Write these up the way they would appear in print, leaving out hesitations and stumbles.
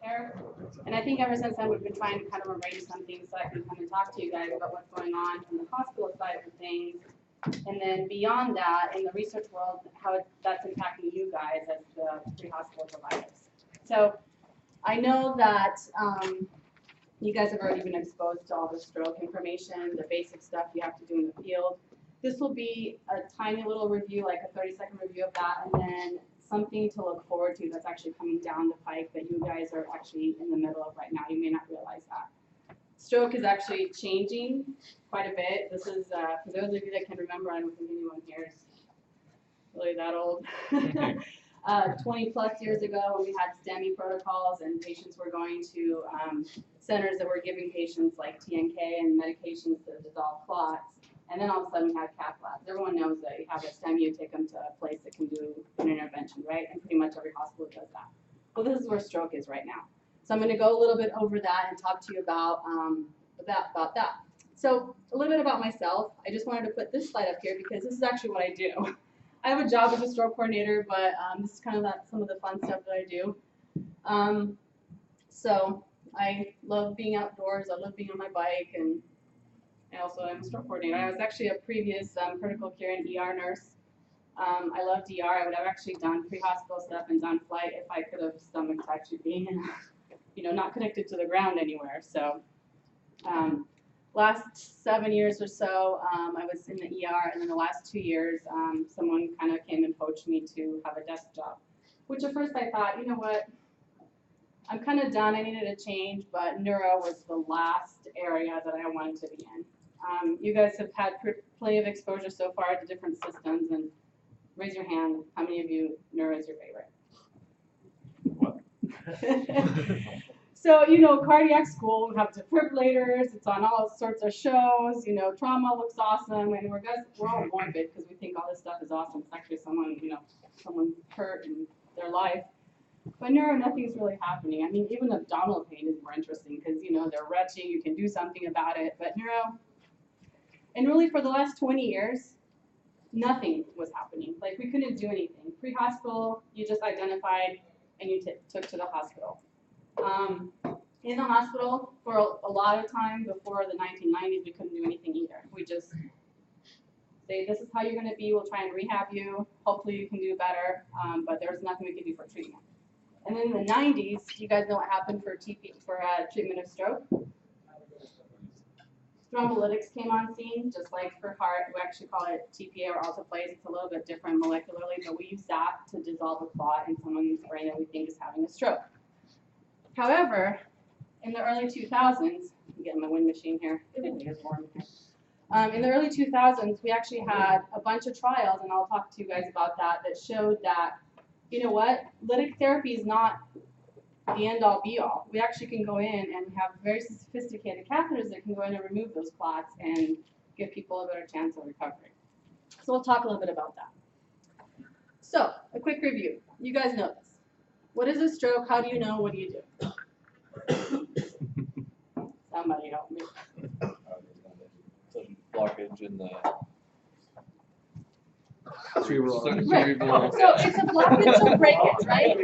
care. And I think ever since then we've been trying to kind of arrange something so I can come and talk to you guys about what's going on from the hospital side of things. And then beyond that, in the research world, how that's impacting you guys as the pre-hospital providers. So I know that you guys have already been exposed to all the stroke information, the basic stuff you have to do in the field. This will be a tiny little review, like a 30-second review of that, and then something to look forward to that's actually coming down the pike that you guys are actually in the middle of right now. You may not realize that. Stroke is actually changing quite a bit. This is, for those of you that can remember, I don't think anyone here is really that old. 20 plus years ago, when we had STEMI protocols and patients were going to centers that were giving patients like TNK and medications to dissolve clots. And then all of a sudden we had cath labs. Everyone knows that you have a STEMI, you take them to a place that can do an intervention, right? And pretty much every hospital does that. Well, this is where stroke is right now. So I'm going to go a little bit over that and talk to you about that. So a little bit about myself. I just wanted to put this slide up here because this is actually what I do. I have a job as a stroke coordinator, but this is kind of some of the fun stuff that I do. So I love being outdoors. I love being on my bike, and I also am a stroke coordinator. I was actually a previous critical care and ER nurse. I loved ER. I would have actually done pre-hospital stuff and done flight if I could have stomached actually being in, not connected to the ground anywhere. So last 7 years or so, I was in the ER, and then the last 2 years, someone kind of came and poached me to have a desk job, which at first I thought, you know what, I'm kind of done. I needed a change, but neuro was the last area that I wanted to be in. You guys have had plenty of exposure so far to different systems, and raise your hand. How many of you neuro is your favorite? What? So, cardiac school, we have defibrillators, it's on all sorts of shows, trauma looks awesome, and we're all morbid because we think all this stuff is awesome. It's actually someone hurt in their life. But neuro, nothing's really happening. I mean, even abdominal pain is more interesting because, they're retching, you can do something about it. But neuro, and really for the last 20 years, nothing was happening. Like, we couldn't do anything. Pre-hospital, you just identified and you took to the hospital. In the hospital, for a lot of time before the 1990s, we couldn't do anything either. We just say, this is how you're going to be, we'll try and rehab you, hopefully you can do better, but there's nothing we could do for treatment. And then in the 90s, you guys know what happened for treatment of stroke? Thrombolytics came on scene, just like for heart. We actually call it TPA or alteplase. It's a little bit different molecularly, but we use that to dissolve a clot in someone's brain that we think is having a stroke. However, in the early 2000s, I'm getting my wind machine here. It really is warm here. In the early 2000s, we actually had a bunch of trials, and I'll talk to you guys about that, that showed that, you know what, lytic therapy is not the end-all, be-all. We actually can go in and have very sophisticated catheters that can go in and remove those clots and give people a better chance of recovery. So we'll talk a little bit about that. So, a quick review. You guys know this. What is a stroke? How do you know? What do you do? Somebody help me. Blockage in the cerebral. Right. So it's a blockage or breakage, right?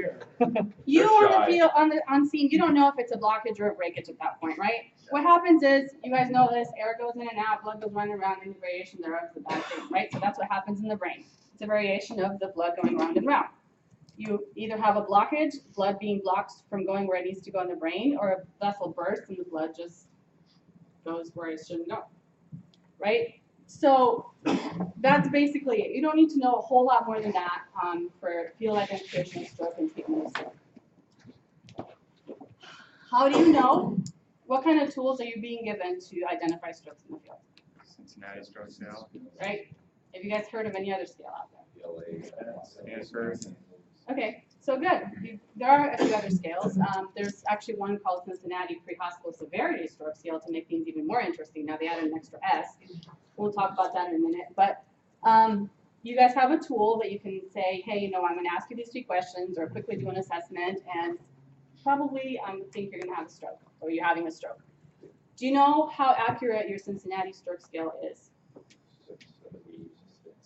You on the field, on scene, you don't know if it's a blockage or a breakage at that point, right? What happens is, you guys know this, air goes in and out, blood goes running around, and the variation thereof is a bad thing, right? So that's what happens in the brain. It's a variation of the blood going round and round. You either have a blockage, blood being blocked from going where it needs to go in the brain, or a vessel bursts and the blood just goes where it shouldn't go, right? So that's basically it. You don't need to know a whole lot more than that for field identification of stroke and treatment of stroke. How do you know? What kind of tools are you being given to identify strokes in the field? Cincinnati stroke scale. Right? Have you guys heard of any other scale out there? Stanford. Okay, so good. There are a few other scales. There's actually one called Cincinnati Pre-Hospital Severity Stroke Scale to make things even more interesting. Now they added an extra S. We'll talk about that in a minute. But you guys have a tool that you can say, hey, I'm going to ask you these 3 questions or quickly do an assessment, and probably think you're going to have a stroke or you're having a stroke. Do you know how accurate your Cincinnati Stroke Scale is?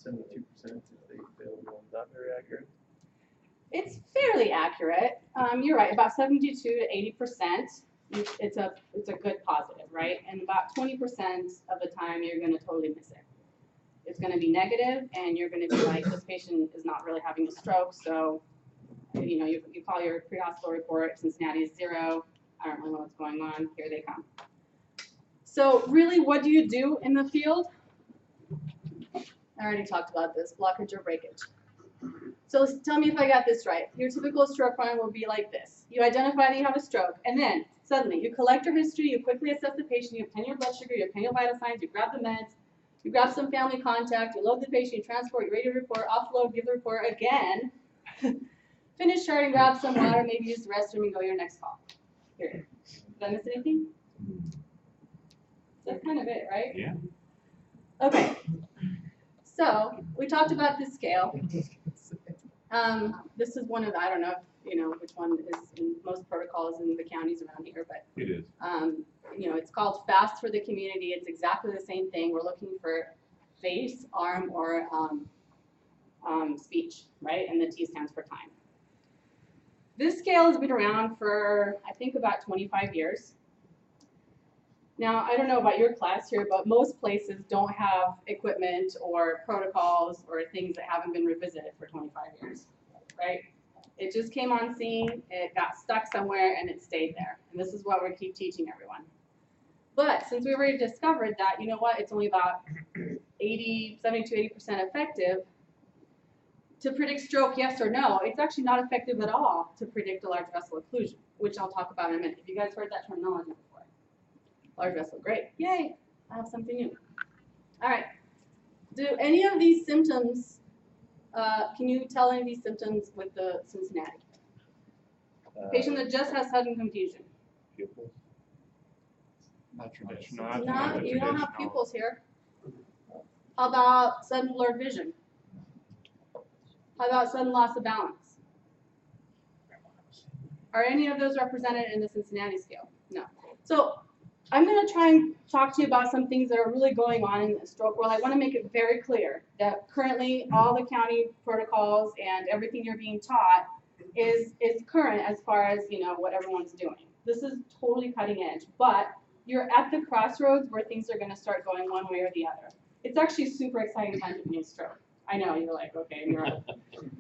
72% if they fail, not very accurate. It's fairly accurate. You're right, about 72 to 80%. It's a good positive, right? And about 20% of the time, you're going to totally miss it. It's going to be negative, and you're going to be like, this patient is not really having a stroke, so you call your pre-hospital report, Cincinnati is 0. I don't really know what's going on. Here they come. So really, what do you do in the field? I already talked about this, blockage or breakage. So tell me if I got this right. Your typical stroke run will be like this. You identify that you have a stroke, and then suddenly you collect your history, you quickly assess the patient, you obtain your blood sugar, you obtain your vital signs, you grab the meds, you grab some family contact, you load the patient, you transport, you ready to report, offload, give the report again, finish charting, grab some water, maybe use the restroom, and go to your next call. Period. Did I miss anything? That's kind of it, right? Yeah. Okay. So we talked about this scale. This is one of the, I don't know if you know which one is in most protocols in the counties around here, but It is. it's called FAST for the community. It's exactly the same thing. We're looking for face, arm, or speech, right? And the T stands for time. This scale has been around for, I think, about 25 years. Now, I don't know about your class here, but most places don't have equipment or protocols or things that haven't been revisited for 25 years, right? It just came on scene, it got stuck somewhere, and it stayed there. And this is what we keep teaching everyone. But since we already discovered that, you know what, it's only about 70 to 80% effective to predict stroke, yes or no. It's actually not effective at all to predict a large vessel occlusion, which I'll talk about in a minute. Have you guys heard that terminology before? Large vessel, great, yay, I have something new. All right, do any of these symptoms, can you tell any of these symptoms with the Cincinnati? Patient that just has sudden confusion. Pupils. Not That's traditional. No, you don't have pupils here. How about sudden blurred vision? How about sudden loss of balance? Are any of those represented in the Cincinnati scale? No. So I'm going to try and talk to you about some things that are really going on in the stroke world. I want to make it very clear that currently all the county protocols and everything you're being taught is current as far as what everyone's doing. This is totally cutting edge, but you're at the crossroads where things are going to start going one way or the other. It's actually a super exciting time to be in stroke. I know, you're like, okay, you're up.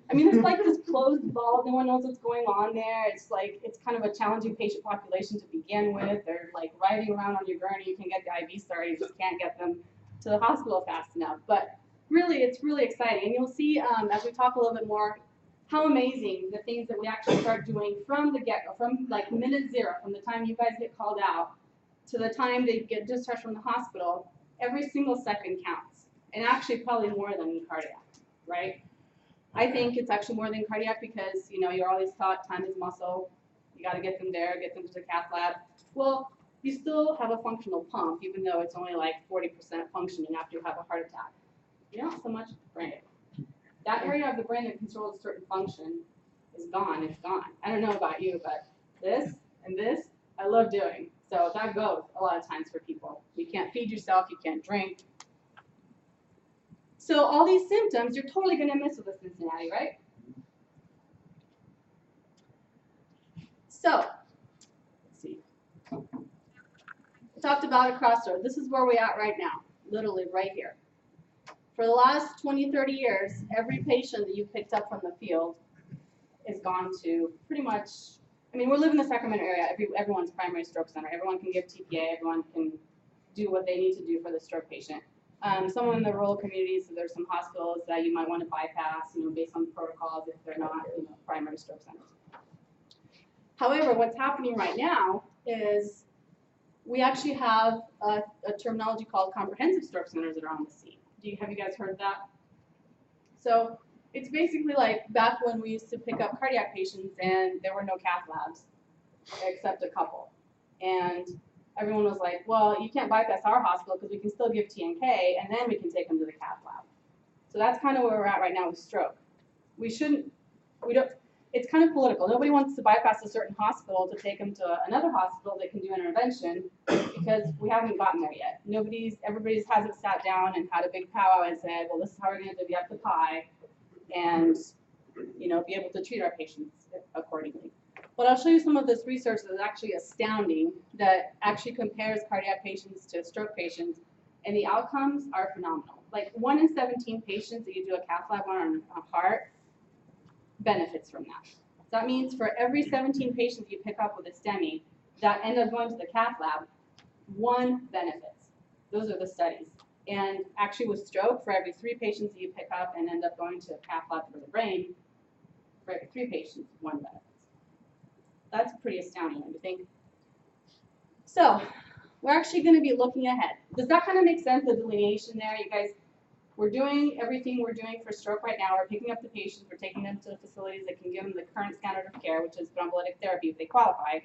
I mean, it's like this closed vault, no one knows what's going on there. It's like, it's kind of a challenging patient population to begin with. They're like riding around on your gurney, you can get the IV started, you just can't get them to the hospital fast enough. But really, it's really exciting. And you'll see, as we talk a little bit more, how amazing the things that we actually start doing from the get-go, from like minute 0, from the time you guys get called out to the time they get discharged from the hospital, every single second counts. And actually probably more than in cardiac, right? I think it's actually more than cardiac because, you're always taught time is muscle. You got to get them there, get them to the cath lab. Well, you still have a functional pump, even though it's only like 40% functioning after you have a heart attack. Not so much brain. That area of the brain that controls a certain function is gone. It's gone. I don't know about you, but this and this, I love doing. So that goes a lot of times for people. You can't feed yourself. You can't drink. So all these symptoms, you're totally going to miss with the Cincinnati, right? So, let's see. We talked about a crossroad. This is where we're at right now, literally right here. For the last 20, 30 years, every patient that you've picked up from the field is gone to pretty much, we live in the Sacramento area, everyone's primary stroke center. Everyone can give TPA, everyone can do what they need to do for the stroke patient. Some in the rural communities, so there's some hospitals that you might want to bypass, based on protocols if they're not, primary stroke centers. However, what's happening right now is we actually have a terminology called comprehensive stroke centers that are on the scene. Have you guys heard of that? So it's basically like back when we used to pick up cardiac patients and there were no cath labs except a couple. And everyone was like, well, you can't bypass our hospital because we can still give TNK and then we can take them to the cath lab. So that's kind of where we're at right now with stroke. It's kind of political. Nobody wants to bypass a certain hospital to take them to another hospital that can do intervention because we haven't gotten there yet. Everybody hasn't sat down and had a big powwow and said, well, this is how we're going to divvy up the pie. And be able to treat our patients accordingly. But I'll show you some of this research that is actually astounding, that actually compares cardiac patients to stroke patients, and the outcomes are phenomenal. Like 1 in 17 patients that you do a cath lab on a heart benefits from that. So that means for every 17 patients you pick up with a STEMI that end up going to the cath lab, 1 benefits. Those are the studies. And actually with stroke, for every 3 patients that you pick up and end up going to a cath lab for the brain, for every 3 patients, 1 benefits. That's pretty astounding, don't you think? So we're actually going to be looking ahead. Does that kind of make sense, the delineation there? You guys, we're doing everything we're doing for stroke right now. We're picking up the patients, we're taking them to the facilities that can give them the current standard of care, which is thrombolytic therapy if they qualify.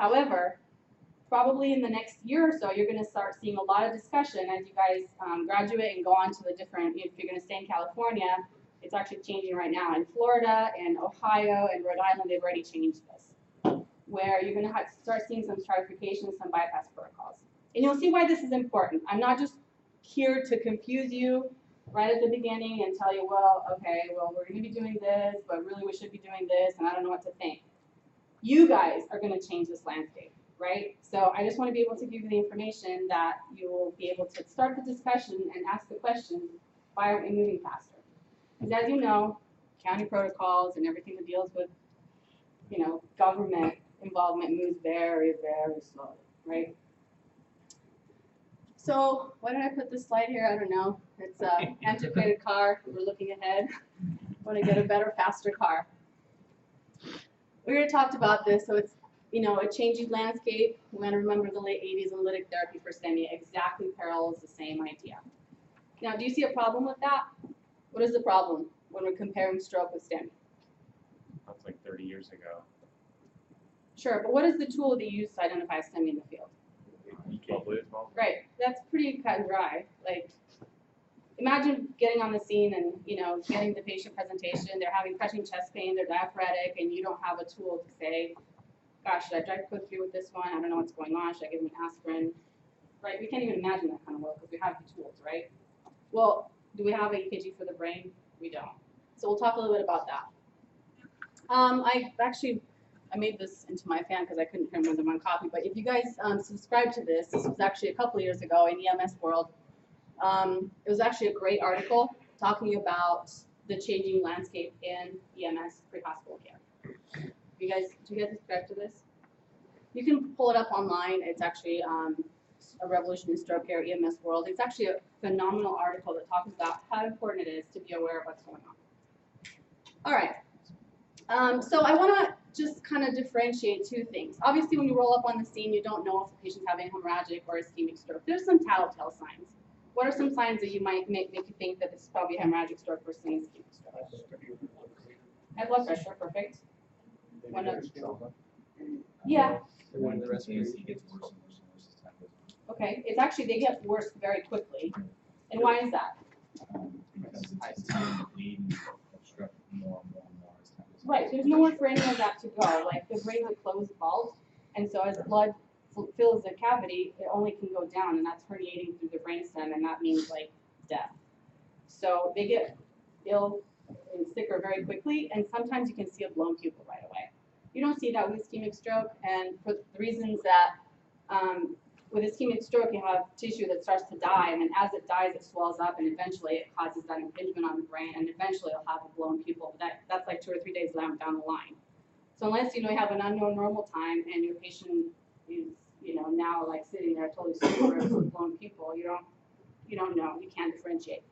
However, probably in the next year or so, you're going to start seeing a lot of discussion as you guys graduate and go on to the different, if you're going to stay in California, it's actually changing right now. In Florida and Ohio and Rhode Island, they've already changed this, where you're going to start seeing some stratification, some bypass protocols. And you'll see why this is important. I'm not just here to confuse you right at the beginning and tell you, well, okay, well, we're going to be doing this, but really we should be doing this, and I don't know what to think. You guys are going to change this landscape, right? So I just want to be able to give you the information that you will be able to start the discussion and ask the questions by moving faster. Because as you know, county protocols and everything that deals with, government involvement moves very, very slowly, right? So why did I put this slide here? I don't know. It's an antiquated car. We're looking ahead. Want to get a better, faster car. We already talked about this, so it's a changing landscape. We want to remember the late 80s and lytic therapy for STEMI exactly parallels the same idea. Now, do you see a problem with that? What is the problem when we're comparing stroke with STEMI? That's like 30 years ago. Sure, but what is the tool that you use to identify a STEMI in the field? Right, that's pretty cut and dry. Like, imagine getting on the scene and, getting the patient presentation, they're having crushing chest pain, they're diaphoretic, and you don't have a tool to say, gosh, should I drive quickly with this one? I don't know what's going on. Should I give them an aspirin? Right, we can't even imagine that kind of work because we have the tools, right? Well, do we have a EKG for the brain? We don't. So we'll talk a little bit about that. I made this into my fan because I couldn't print more than one copy, but if you guys subscribe to this was actually a couple of years ago in EMS World. It was actually a great article talking about the changing landscape in EMS pre-hospital care. Do you guys subscribe to this? You can pull it up online. It's actually a Revolution in Stroke Care, EMS World. It's actually a phenomenal article that talks about how important it is to be aware of what's going on. All right. So I want to just kind of differentiate 2 things. Obviously, when you roll up on the scene, you don't know if the patient's having hemorrhagic or ischemic stroke. There's some telltale signs. What are some signs that you might make you think that this is probably a hemorrhagic stroke versus an ischemic stroke? High blood pressure, perfect. One of, yeah. When the respiration gets worse and worse and worse as time goes on. Okay, it's actually, they get worse very quickly. And why is that? Because I see the bleed and obstruct more and more and more as time goes on. Right, there's nowhere for any of that to go. Like the brain's a closed vault, and so as blood fills the cavity, it only can go down, and that's herniating through the brainstem, and that means like death. So they get ill and sicker very quickly, and sometimes you can see a blown pupil right away. You don't see that with ischemic stroke, and for the reasons that with ischemic stroke, you have tissue that starts to die, and then as it dies, it swells up, and eventually it causes that impingement on the brain, and eventually you'll have a blown pupil. But that's like 2 or 3 days down the line. So unless you have an unknown normal time, and your patient is now like sitting there totally super with a blown pupil, you don't know, you can't differentiate.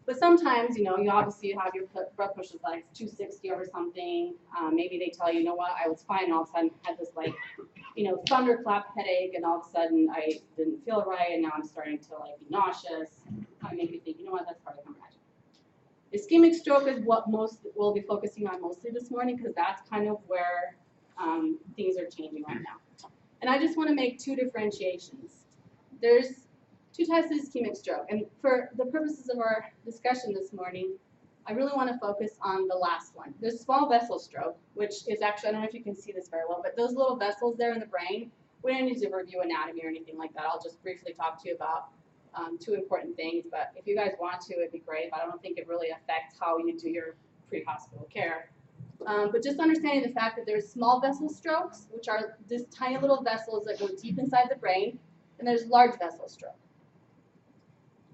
But sometimes, you obviously have your blood pressure like 260 over something. Maybe they tell you, what, I was fine, and all of a sudden had this like, thunderclap headache, and all of a sudden I didn't feel right, and now I'm starting to like be nauseous. I make you think, what, that's probably hemorrhagic. Ischemic stroke is what we'll be focusing on mostly this morning because that's kind of where things are changing right now. And I just want to make 2 differentiations. There's 2 types of ischemic stroke, and for the purposes of our discussion this morning, I really want to focus on the last one. There's small vessel stroke, which is actually, I don't know if you can see this very well, but those little vessels there in the brain, we don't need to review anatomy or anything like that. I'll just briefly talk to you about 2 important things, but if you guys want to, it'd be great, but I don't think it really affects how you do your pre-hospital care. But just understanding the fact that there's small vessel strokes, which are these tiny little vessels that go deep inside the brain, and there's large vessel stroke.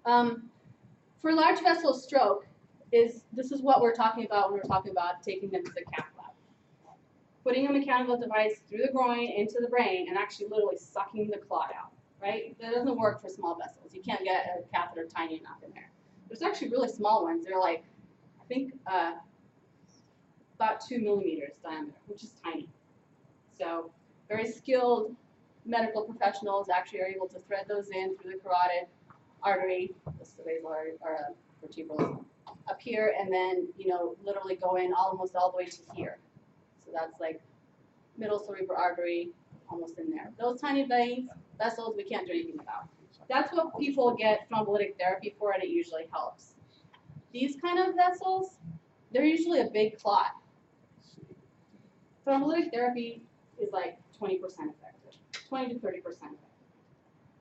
For large vessel stroke, this is what we're talking about when we're talking about taking them to the cath lab. Putting a mechanical device through the groin into the brain and actually literally sucking the clot out, right? That doesn't work for small vessels. You can't get a catheter tiny enough in there. There's actually really small ones. They're like, I think, about 2 millimeters diameter, which is tiny. So very skilled medical professionals actually are able to thread those in through the carotid artery, the basal artery, or vertebral up here, and then, you know, literally go in almost all the way to here. So that's like middle cerebral artery, almost in there. Those tiny veins, vessels, we can't do anything about. That's what people get thrombolytic therapy for, and it usually helps. These kind of vessels, they're usually a big clot. Thrombolytic therapy is like 20% effective, 20 to 30% effective.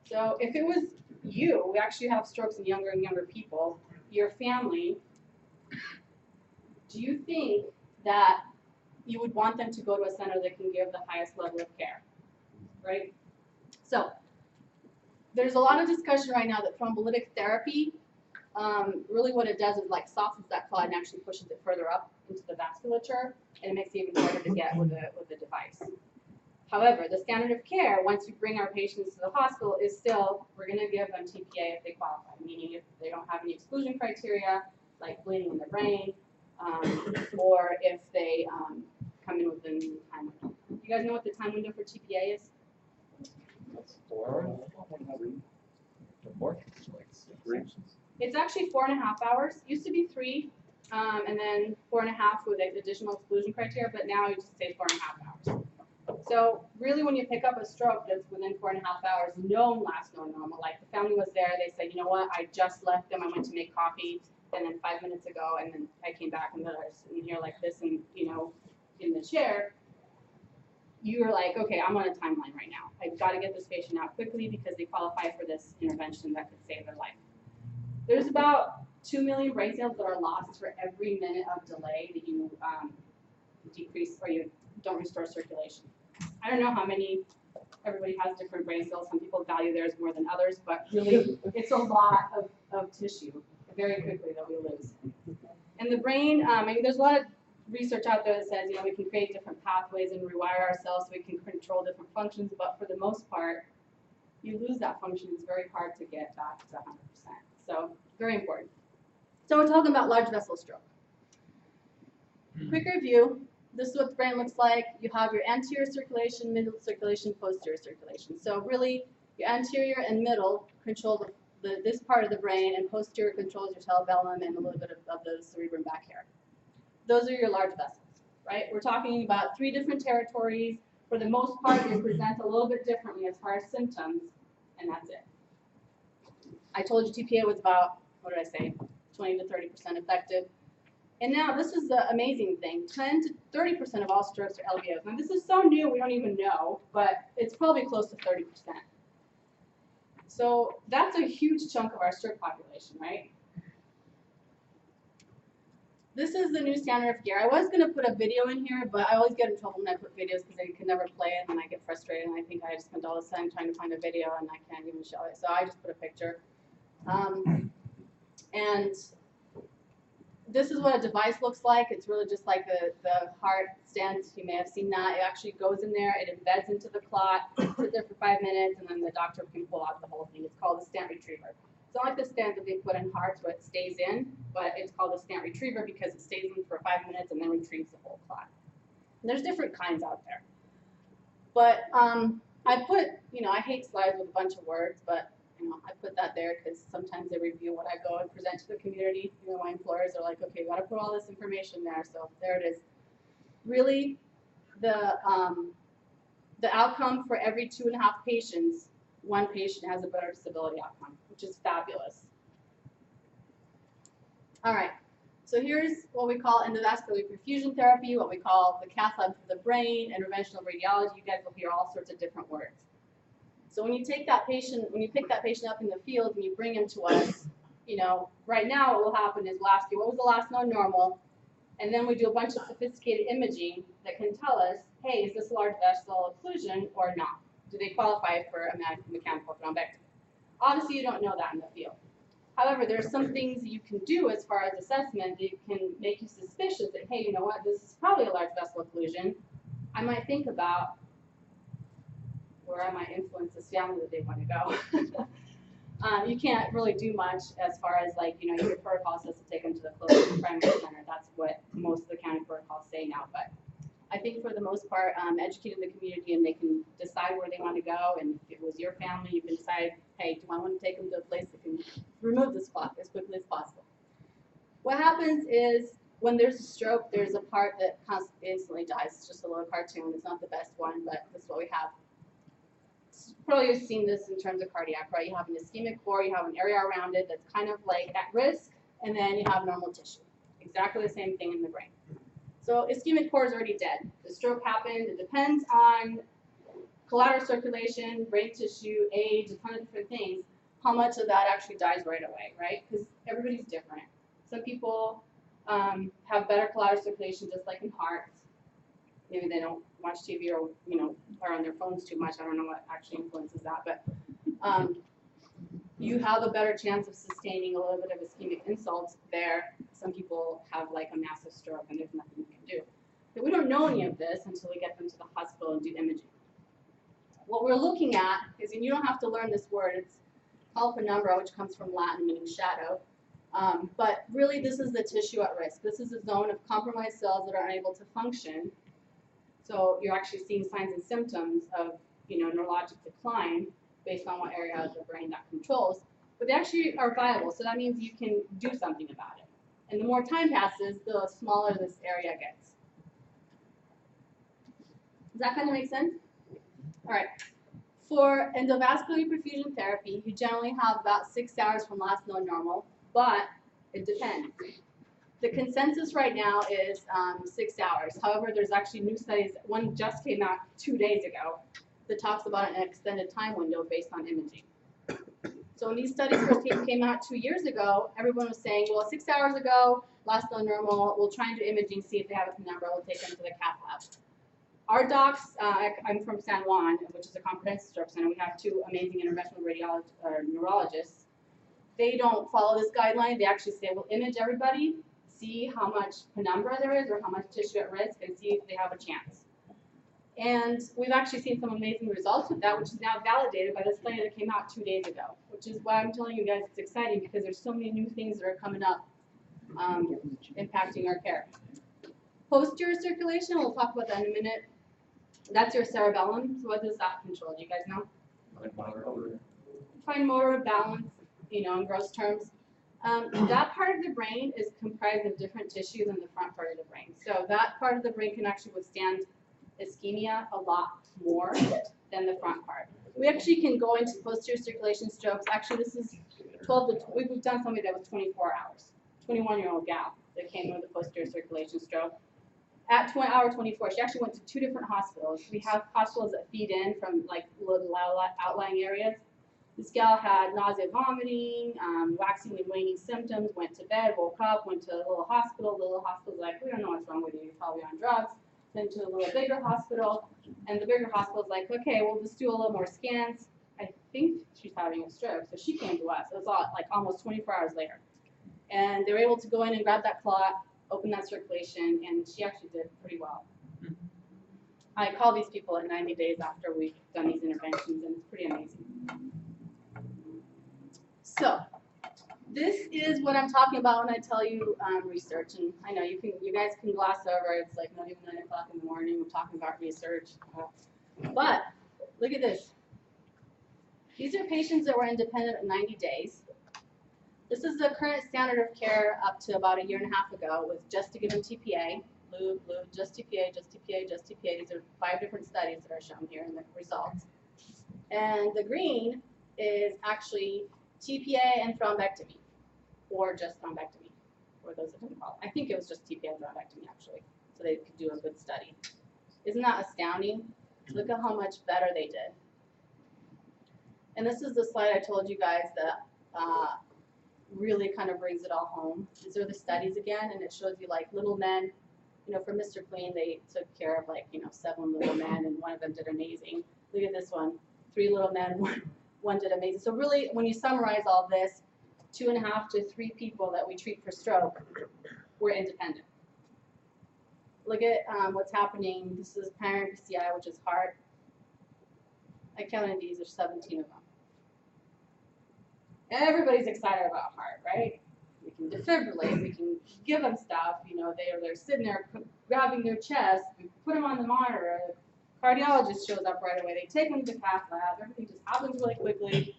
So if it was you, we actually have strokes in younger and younger people, your family, do you think that you would want them to go to a center that can give the highest level of care, right? So there's a lot of discussion right now that thrombolytic therapy, really what it does is like softens that clot and actually pushes it further up into the vasculature, and it makes it even harder to get with the device. However, the standard of care, once you bring our patients to the hospital, is still, we're going to give them TPA if they qualify, meaning if they don't have any exclusion criteria, like bleeding in the brain, or if they come in within the time window. You guys know what the time window for TPA is? It's actually 4.5 hours. Used to be 3, and then 4.5 with additional exclusion criteria, but now you just say 4.5 hours. So really, when you pick up a stroke that's within 4.5 hours, no last no normal. Like the family was there, they said, you know what, I just left them, I went to make coffee, and then 5 minutes ago, and then I came back and I was sitting here like this, and you know, in the chair. You were like, okay, I'm on a timeline right now. I've got to get this patient out quickly because they qualify for this intervention that could save their life. There's about 2 million brain cells that are lost for every minute of delay that you decrease or you don't restore circulation. I don't know how many, everybody has different brain cells. Some people value theirs more than others, but really it's a lot of tissue very quickly that we lose. And the brain, I mean, there's a lot of research out there that says, you know, we can create different pathways and rewire ourselves so we can control different functions, but for the most part, you lose that function. It's very hard to get back to 100%. So, very important. So we're talking about large vessel stroke. Quick review. This is what the brain looks like. You have your anterior circulation, middle circulation, posterior circulation. So really, your anterior and middle control this part of the brain, and posterior controls your cerebellum and a little bit of the cerebrum back here. Those are your large vessels, right? We're talking about 3 different territories. For the most part, they present a little bit differently as far as symptoms, and that's it. I told you TPA was about, what did I say, 20 to 30% effective. And now this is the amazing thing. 10 to 30% of all strokes are LVOs. Now this is so new we don't even know, but it's probably close to 30%. So that's a huge chunk of our stroke population, right? This is the new standard of care. I was going to put a video in here, but I always get in trouble when I put videos because I can never play it and I get frustrated and I think I just spent all this time trying to find a video and I can't even show it. So I just put a picture. And this is what a device looks like. It's really just like the heart stents. You may have seen that. It actually goes in there. It embeds into the clot, sits there for 5 minutes, and then the doctor can pull out the whole thing. It's called a stent retriever. It's not like the stent that they put in hearts where it stays in, but it's called a stent retriever because it stays in for 5 minutes and then retrieves the whole clot. And there's different kinds out there. But I put, you know, I hate slides with a bunch of words, but you know, I put that there because sometimes they review what I go and present to the community. You know, my employers are like, okay, you got to put all this information there. So there it is. Really, the outcome for every 2.5 patients, 1 patient has a better disability outcome, which is fabulous. All right. So here's what we call endovascular perfusion therapy, what we call the cath lab for the brain, interventional radiology. You guys will hear all sorts of different words. So when you take that patient, when you pick that patient up in the field and you bring him to us, you know, right now what will happen is we'll ask you, what was the last known normal? And then we do a bunch of sophisticated imaging that can tell us, hey, is this a large vessel occlusion or not? Do they qualify for a mechanical thrombectomy? Obviously, you don't know that in the field. However, there are some things that you can do as far as assessment that can make you suspicious that, hey, you know what, this is probably a large vessel occlusion. I might think about where I might influence this family that they want to go. You can't really do much as far as like, you know, your protocol says to take them to the closest primary center. That's what most of the county protocols say now. But I think for the most part, educating the community and they can decide where they want to go. And if it was your family, you can decide, hey, do I want to take them to a place that can remove this clot as quickly as possible? What happens is when there's a stroke, there's a part that instantly dies. It's just a little cartoon. It's not the best one, but that's what we have. Probably you've seen this in terms of cardiac, right? You have an ischemic core, you have an area around it that's kind of like at risk, and then you have normal tissue. Exactly the same thing in the brain. So ischemic core is already dead. The stroke happened. It depends on collateral circulation, brain tissue, age, a ton of different things, how much of that actually dies right away, right? Because everybody's different. Some people have better collateral circulation, just like in hearts. Maybe they don't watch TV or, you know, are on their phones too much. I don't know what actually influences that, but you have a better chance of sustaining a little bit of ischemic insult there. Some people have like a massive stroke and there's nothing you can do. But we don't know any of this until we get them to the hospital and do imaging. What we're looking at is, and you don't have to learn this word, it's called penumbra, which comes from Latin meaning shadow. But really this is the tissue at risk. This is a zone of compromised cells that are unable to function. So you're actually seeing signs and symptoms of, you know, neurologic decline based on what area of the brain that controls. But they actually are viable, so that means you can do something about it. And the more time passes, the smaller this area gets. Does that kind of make sense? All right. For endovascular perfusion therapy, you generally have about 6 hours from last known normal, but it depends. The consensus right now is 6 hours. However, there's actually new studies. One just came out 2 days ago that talks about an extended time window based on imaging. So when these studies first came out 2 years ago, everyone was saying, well, 6 hours ago, last known normal, we'll try and do imaging, see if they have a penumbra, we'll take them to the cath lab. Our docs, I'm from San Juan, which is a comprehensive stroke center. We have 2 amazing interventional neurologists. They don't follow this guideline. They actually say, we'll image everybody, see how much penumbra there is or how much tissue at risk, and see if they have a chance. And we've actually seen some amazing results with that, which is now validated by the study that came out 2 days ago, which is why I'm telling you guys it's exciting, because there's so many new things that are coming up impacting our care. Posterior circulation, we'll talk about that in a minute. That's your cerebellum. So what does that control? Do you guys know? Fine motor, balance, you know, in gross terms. That part of the brain is comprised of different tissue than the front part of the brain. So that part of the brain can actually withstand ischemia a lot more than the front part. We actually can go into posterior circulation strokes. Actually, this is 12 to, we've done somebody that was 24 hours. 21-year-old gal that came in with a posterior circulation stroke. At hour 24, she actually went to 2 different hospitals. We have hospitals that feed in from like little outlying areas. This gal had nausea, vomiting, waxing and waning symptoms, went to bed, woke up, went to a little hospital. The little hospital's like, we don't know what's wrong with you, you're probably on drugs. Then to a little bigger hospital, and the bigger hospital's like, okay, we'll just do a little more scans. I think she's having a stroke, so she came to us. It was like almost 24 hours later. And they were able to go in and grab that clot, open that circulation, and she actually did pretty well. I call these people at 90 days after we've done these interventions, and it's pretty amazing. So, this is what I'm talking about when I tell you research, and I know you guys can gloss over. It's like not even 9 o'clock in the morning. We're talking about research, but look at this. These are patients that were independent at 90 days. This is the current standard of care up to about 1.5 years ago, was just to give them TPA, blue, just TPA, just TPA, just TPA. These are 5 different studies that are shown here in the results. And the green is actually TPA and thrombectomy, or just thrombectomy, for those that didn't follow. I think it was just TPA and thrombectomy, actually, so they could do a good study. Isn't that astounding? Look at how much better they did. And this is the slide I told you guys that really kind of brings it all home. These are the studies again, and it shows you like little men, you know, for Mr. Queen, they took care of like, you know, 7 little men, and one of them did amazing. Look at this one, 3 little men, one did amazing. So really, when you summarize all this, 2.5 to 3 people that we treat for stroke were independent. Look at what's happening. This is primary PCI, which is heart. I counted these, there's 17 of them. Everybody's excited about heart, right? We can defibrillate, we can give them stuff, you know, they're sitting there grabbing their chest, we put them on the monitor, the cardiologist shows up right away, they take them to the cath lab, everything just happens really quickly.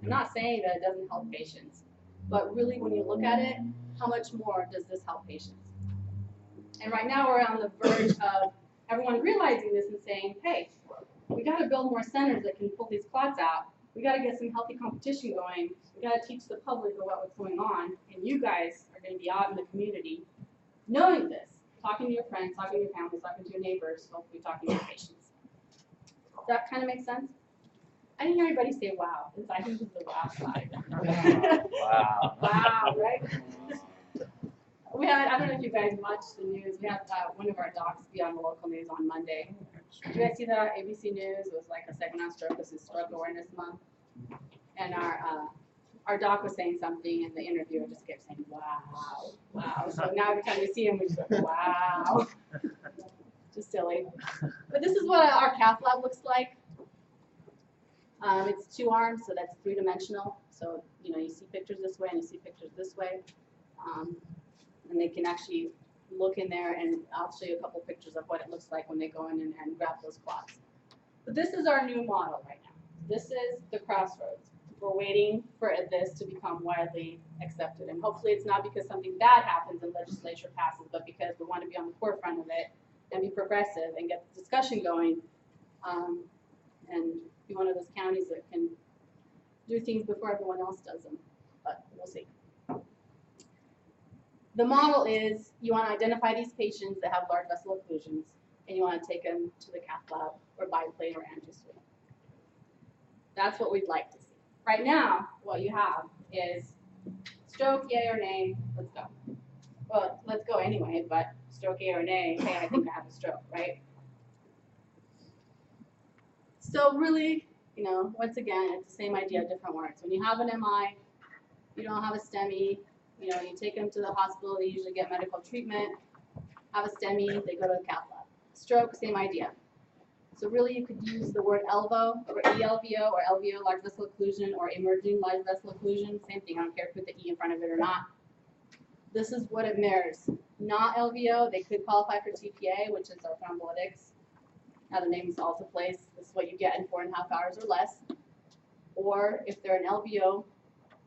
I'm not saying that it doesn't help patients, but really when you look at it, how much more does this help patients? And right now we're on the verge of everyone realizing this and saying, hey, we gotta build more centers that can pull these clots out. We got to get some healthy competition going. We got to teach the public about what's going on. And you guys are going to be out in the community knowing this, talking to your friends, talking to your families, talking to your neighbors, hopefully talking to your patients. Does that kind of make sense? I didn't hear anybody say wow. I think this is the wow slide. Wow. Wow, right? We had, I don't know if you guys watched the news. We had one of our docs be on the local news on Monday. Did you guys see that? ABC News. It was like a segment on stroke. This is Stroke Awareness Month. And our doc was saying something, and the interviewer just kept saying, wow, wow. So now every time we see him, we just go, wow. Just silly. But this is what our cath lab looks like. It's 2 arms, so that's 3-dimensional. So, you know, you see pictures this way and you see pictures this way. And they can actually look in there, and I'll show you a couple pictures of what it looks like when they go in and grab those clots. But this is our new model right now. This is the crossroads. We're waiting for this to become widely accepted. And hopefully it's not because something bad happens and legislature passes, but because we want to be on the forefront of it and be progressive and get the discussion going, and be one of those counties that can do things before everyone else does them. But we'll see. The model is you want to identify these patients that have large vessel occlusions, and you want to take them to the cath lab or biplane or angiosuite. That's what we'd like to see. Right now, what you have is stroke, yay or nay, let's go. Well, let's go anyway, but stroke, yay or nay, hey, I think I have a stroke, right? So really, you know, once again, it's the same idea, different words. When you have an MI, you don't have a STEMI, you know, you take them to the hospital, they usually get medical treatment, have a STEMI, they go to the cath lab. Stroke, same idea. So really you could use the word ELVO or ELVO or LVO, large vessel occlusion, or emerging large vessel occlusion, same thing, I don't care if you put the E in front of it or not. This is what it mirrors. Not LVO, they could qualify for TPA, which is our thrombolytics. Now the name is also placed, this is what you get in 4.5 hours or less. Or if they're an LVO,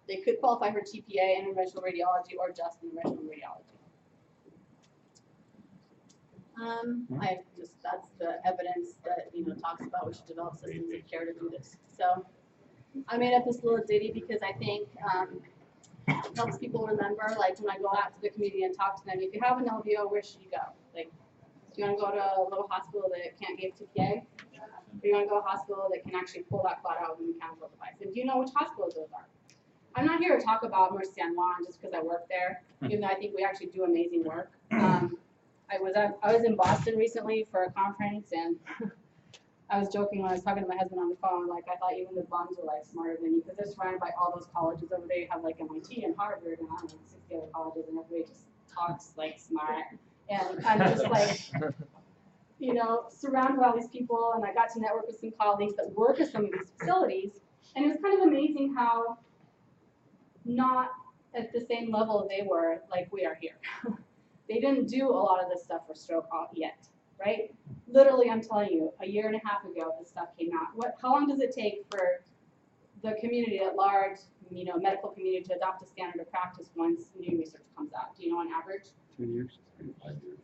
they could qualify for TPA, interventional radiology, or just interventional radiology. That's the evidence that, you know, talks about we should develop systems of care to do this. So I made up this little ditty because I think it helps people remember, like when I go out to the community and talk to them, if you have an LVO, where should you go? Like, do you want to go to a little hospital that can't give TPA? Or do you want to go to a hospital that can actually pull that clot out with a mechanical device? And do you know which hospitals those are? I'm not here to talk about Mercy San Juan just because I work there, even though I think we actually do amazing work. I was in Boston recently for a conference, and I was joking when I was talking to my husband on the phone, like I thought even the bums were like smarter than you, because they're surrounded by all those colleges over there. You have like MIT and Harvard and I don't know, 60 other colleges, and everybody just talks like smart. And I'm just like, you know, surrounded by all these people, and I got to network with some colleagues that work at some of these facilities, and it was kind of amazing how not at the same level they were like we are here. They didn't do a lot of this stuff for stroke yet, right? Literally, I'm telling you, 1.5 years ago, this stuff came out. How long does it take for the community at large, you know, medical community to adopt a standard of practice once new research comes out? Do you know on average? 2 years, 3 to 5 years.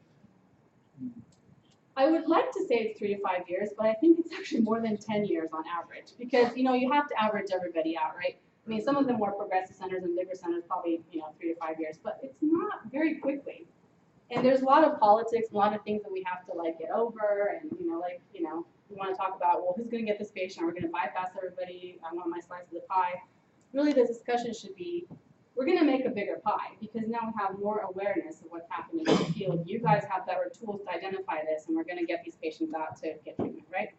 I would like to say it's 3 to 5 years, but I think it's actually more than 10 years on average, because, you know, you have to average everybody out, right? I mean, some of the more progressive centers and bigger centers probably, you know, 3 to 5 years, but it's not very quickly. And there's a lot of politics, a lot of things that we have to like get over, and you know, like, you know, we want to talk about, well, who's going to get this patient? Are we going to bypass everybody? I want my slice of the pie. Really, the discussion should be, we're gonna make a bigger pie, because now we have more awareness of what's happening in the field. You guys have better tools to identify this, and we're gonna get these patients out to get treatment, right?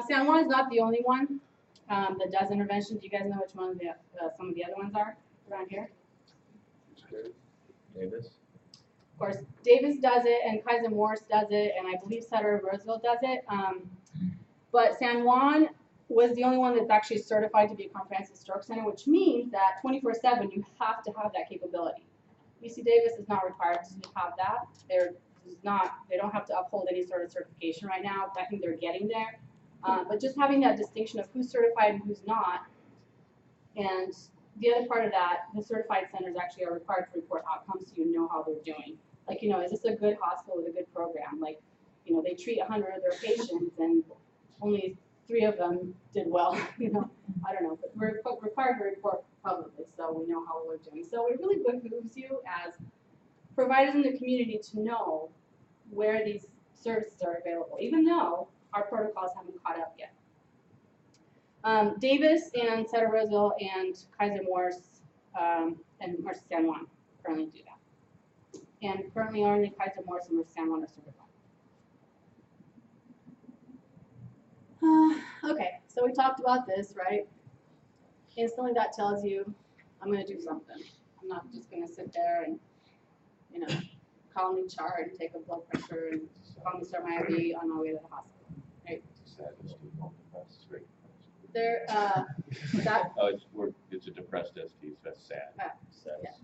San Juan is not the only one that does intervention. Do you guys know which one of the, some of the other ones are around here? Davis? Of course, Davis does it, and Kaiser Morris does it, and I believe Sutter Roseville does it. But San Juan was the only one that's actually certified to be a comprehensive stroke center, which means that 24/7 you have to have that capability. UC Davis is not required to have that. They don't have to uphold any sort of certification right now. I think they're getting there. But just having that distinction of who's certified and who's not, and the other part of that, the certified centers actually are required to report outcomes so you know how they're doing. Like, is this a good hospital with a good program? Like, they treat 100 of their patients and only 3 of them did well, I don't know, but we're required to report publicly so we know how we're doing. So it really behooves you as providers in the community to know where these services are available, even though our protocols haven't caught up yet. Davis and Sutter Roseville and Kaiser Morris and Mercy San Juan currently do that. And currently only Kaiser Morris and Mercy San Juan are certified. Okay, so we talked about this, right? Instantly that tells you I'm going to do something. I'm not just going to sit there and, call me chart and take a blood pressure and call me start my IV on my way to the hospital, right? There, that, Oh, it's a depressed ST, so that's sad. yeah.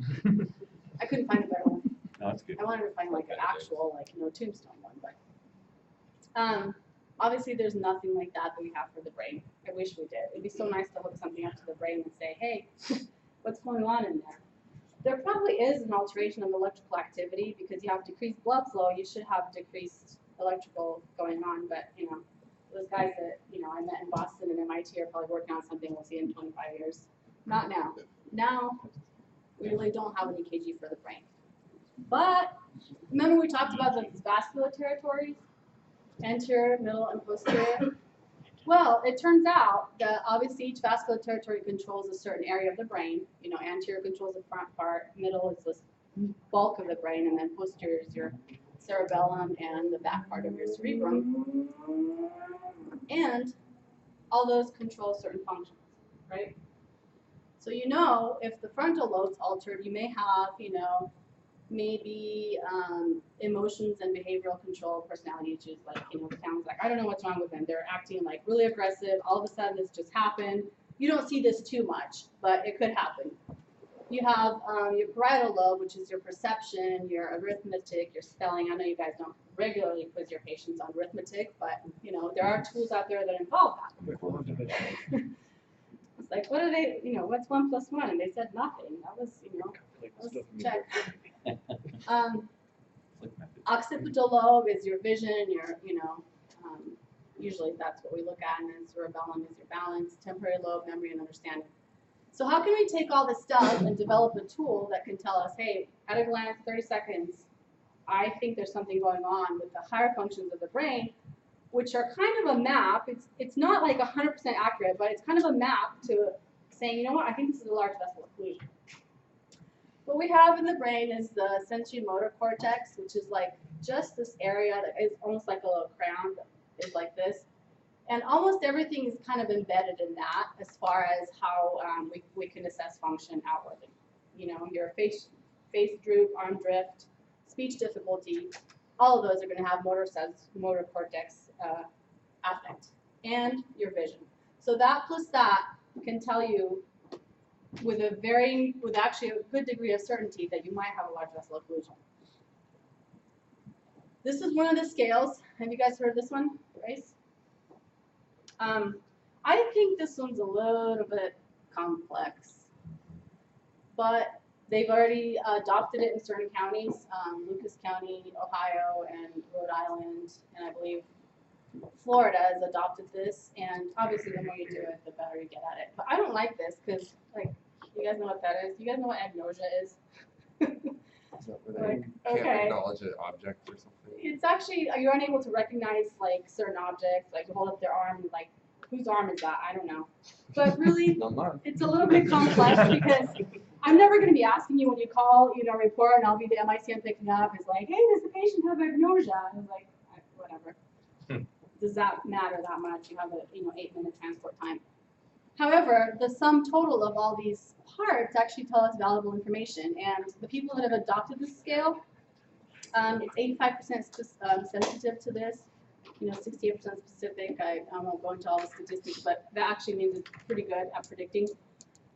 I couldn't find a better one. No, it's good. I wanted to find like an actual, tombstone one, but obviously there's nothing like that we have for the brain. I wish we did. It'd be so nice to hook something up to the brain and say, hey, what's going on in there? There probably is an alteration of electrical activity because you have decreased blood flow. You should have decreased electrical going on, but those guys that I met in Boston and MIT are probably working on something we'll see in 25 years. Not now. Now we really don't have an EKG for the brain. But remember we talked about those vascular territories, anterior, middle, and posterior. Well, it turns out that obviously each vascular territory controls a certain area of the brain. Anterior controls the front part, middle is the bulk of the brain, and then posterior is your cerebellum and the back part of your cerebrum. And all those control certain functions, right? So if the frontal lobe's altered, you may have, maybe emotions and behavioral control personality issues, like, the town's like, I don't know what's wrong with them. They're acting like really aggressive. All of a sudden this just happened. You don't see this too much, but it could happen. You have your parietal lobe, which is your perception, your arithmetic, your spelling. I know you guys don't regularly quiz your patients on arithmetic, but there are tools out there that involve that. It's like, what are they, what's 1 + 1? And they said nothing. That was, let's check. Occipital lobe is your vision, your, usually that's what we look at, and then cerebellum is your balance, temporary lobe, memory, and understanding. So how can we take all this stuff and develop a tool that can tell us, hey, at a glance, 30 seconds, I think there's something going on with the higher functions of the brain, which are kind of a map. It's not like 100% accurate, but it's kind of a map to saying, you know what, I think this is a large vessel occlusion. What we have in the brain is the sensory-motor cortex, which is like just this area that is almost like a little crown that is like this. And almost everything is kind of embedded in that as far as how we can assess function outwardly. Your face droop, arm drift, speech difficulty, all of those are going to have motor cortex affect, and your vision. So that plus that can tell you with actually a good degree of certainty that you might have a large vessel occlusion. This is one of the scales. Have you guys heard this one, Grace? I think this one's a little bit complex, but they've already adopted it in certain counties, Lucas County, Ohio, and Rhode Island, and I believe Florida has adopted this, and obviously the more you do it, the better you get at it. But I don't like this because, you guys know what that is? You guys know what agnosia is? Is that where they can't okay. acknowledge an object or something? It's actually, you're unable to recognize, certain objects, you hold up their arm and, whose arm is that? I don't know. But really, Not mine. it's a little bit complex because I'm never going to be asking you when you call, a report, and I'll be the MICM picking up. It's like, hey, does the patient have agnosia? And it's like, whatever. Does that matter that much? You have a 8-minute transport time. However, the sum total of all these parts actually tell us valuable information. And the people that have adopted this scale, it's 85% sensitive to this. 68% specific. I won't go into all the statistics, but that actually means it's pretty good at predicting.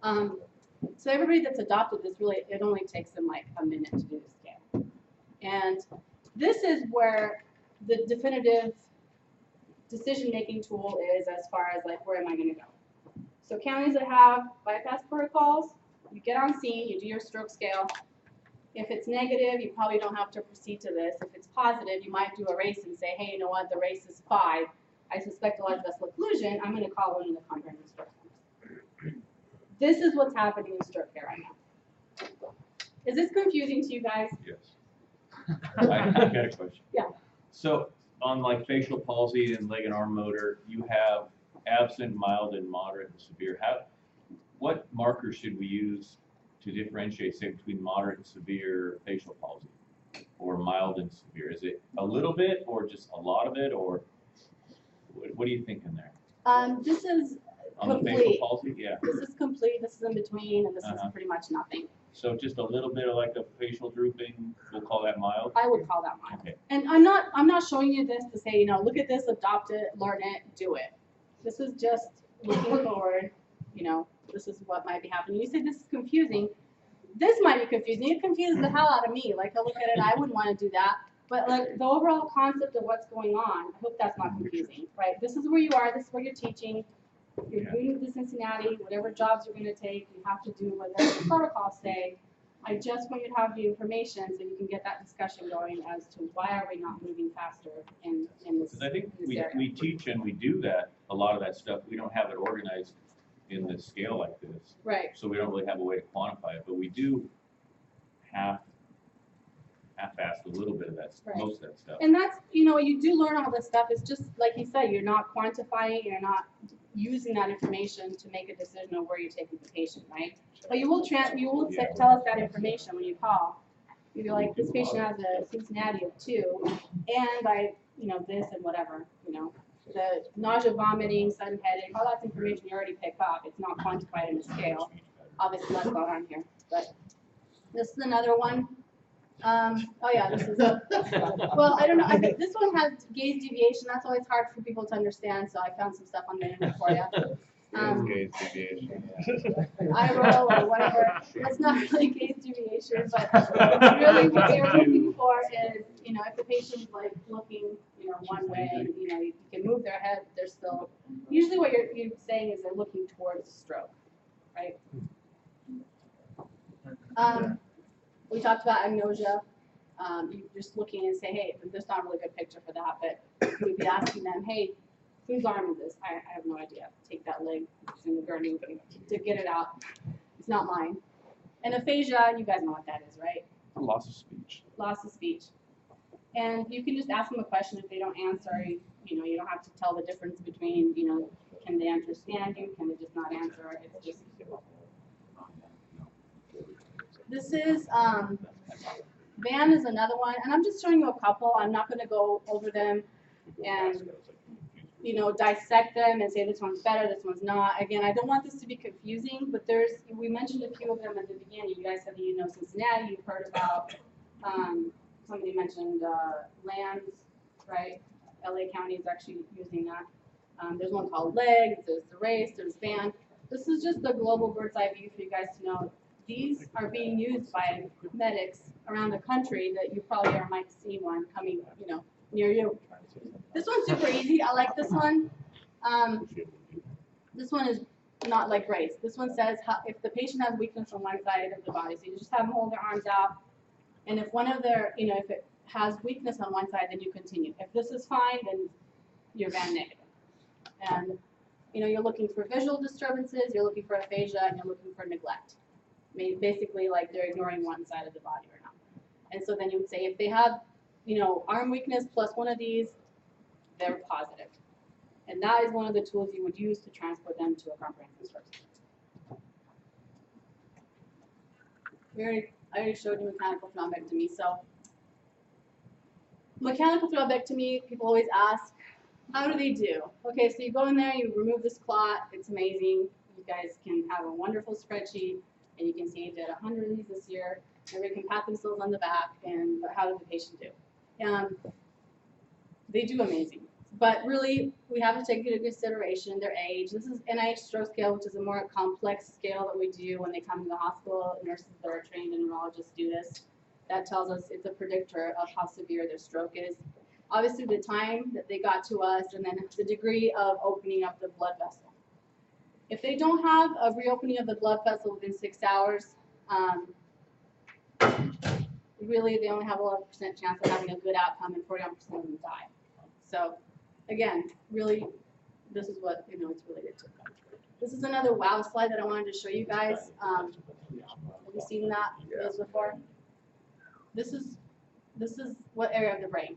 So everybody that's adopted this, really, it only takes them like a minute to do the scale. And this is where the definitive decision-making tool is as far as like, where am I going to go? So counties that have bypass protocols, you get on scene, you do your stroke scale. If it's negative, you probably don't have to proceed to this. If it's positive, you might do a race and say, hey, you know what, the race is 5. I suspect a large vessel occlusion. I'm going to call one of the comprehensive stroke centers. This is what's happening in stroke care right now. Is this confusing to you guys? Yes. I've got a question. Yeah. So on like facial palsy and leg and arm motor, you have absent, mild, and moderate and severe. What markers should we use to differentiate, say, between moderate and severe facial palsy or mild and severe? Is it a little bit or just a lot of it, or what are you thinking there? This is On the complete. facial palsy? Yeah. This is complete, this is in between, and this is pretty much nothing. So just a little bit of like a facial drooping, we'll call that mild? I would call that mild. Okay. And I'm not showing you this to say, look at this, adopt it, learn it, do it. This is just looking forward, this is what might be happening. You say this is confusing. This might be confusing. It confuses the hell out of me. Like, I look at it, I wouldn't want to do that. But like the overall concept of what's going on, I hope that's not confusing, right? This is where you are, this is where you're teaching. You're moving to Cincinnati, whatever jobs you're going to take, you have to do whatever the protocols say. I just want you to have the information so you can get that discussion going as to why are we not moving faster in this Because I think area. we teach and we do that, a lot of that stuff. We don't have it organized in this scale like this. Right. So we don't really have a way to quantify it, but we do half-ass a little bit of that, Right. most of that stuff. And that's, you do learn all this stuff. It's just, like you said, you're not quantifying, you're not using that information to make a decision on where you're taking the patient, right? But you will tell us that information when you call. You'll be like, this patient has a Cincinnati of 2, and this and whatever, the nausea, vomiting, sudden headache, all that's information you already pick up. It's not quantified in the scale. Obviously, that's not on here, but this is another one. Oh yeah, this is well, I don't know. I think this one has gaze deviation. That's always hard for people to understand, so I found some stuff on the internet for you. Gaze deviation. Eye roll or whatever. It's not really gaze deviation, but really what you're looking for is, if the patient's like looking, one way, and you can move their head, they're still. Usually, what you're saying is they're looking towards stroke, right? We talked about agnosia. You're just looking and say, hey, there's not a really good picture for that, but we'd be asking them, hey, whose arm is this? I have no idea. Take that leg, it's in the gurney to get it out. It's not mine. And aphasia, you guys know what that is, right? Loss of speech. Loss of speech. And you can just ask them a question. If they don't answer, you don't have to tell the difference between, can they understand you? Can they just not answer? It's just. This is, VAN is another one, and I'm just showing you a couple. I'm not going to go over them and, dissect them and say this one's better, this one's not. Again, I don't want this to be confusing, but we mentioned a few of them at the beginning. You guys said that Cincinnati, you've heard about, somebody mentioned LANS, right? LA County is actually using that. There's one called LEGS, there's the RACE, there's VAN. This is just the global bird's eye view for you guys to know. These are being used by medics around the country that you probably might see one coming, near you. This one's super easy. I like this one. This one is not like RACE. This one says if the patient has weakness on one side of the body, so you just have them hold their arms out, and if one of their, if it has weakness on one side, then you continue. If this is fine, then you're VAN negative. And, you're looking for visual disturbances, you're looking for aphasia, and you're looking for neglect. Basically, like they're ignoring one side of the body or not. And so then you would say if they have, arm weakness plus one of these, they're positive. And that is one of the tools you would use to transport them to a comprehensive stroke center. I already showed you mechanical thrombectomy. So mechanical thrombectomy, people always ask, how do they do? Okay, so you go in there, you remove this clot, it's amazing. You guys can have a wonderful spreadsheet, and you can see you did 100 of these this year. Everybody can pat themselves on the back, but how did the patient do? They do amazing. But really, we have to take into consideration their age. This is NIH stroke scale, which is a more complex scale that we do when they come to the hospital. Nurses that are trained in neurologists do this. That tells us it's a predictor of how severe their stroke is. Obviously, the time that they got to us, and then the degree of opening up the blood vessel. If they don't have a reopening of the blood vessel within 6 hours, really they only have a 11% chance of having a good outcome, and 41% of them die. So, again, really, this is what it's related to. This is another wow slide that I wanted to show you guys. Have you seen that before? This is what area of the brain?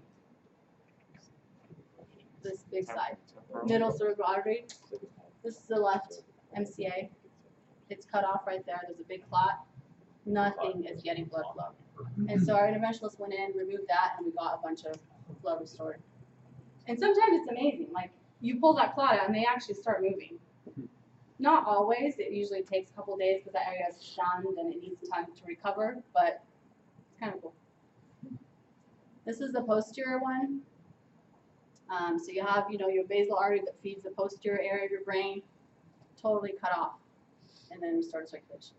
This big side, middle cerebral artery. This is the left MCA. It's cut off right there. There's a big clot. Nothing is getting blood flow. And so our interventionalists went in, removed that, and we got a bunch of flow restored. And sometimes it's amazing. Like, you pull that clot out, and they actually start moving. Not always. It usually takes a couple of days because that area is shunned and it needs time to recover, but it's kind of cool. This is the posterior one. So you have, your basal artery that feeds the posterior area of your brain, totally cut off, and then restore circulation.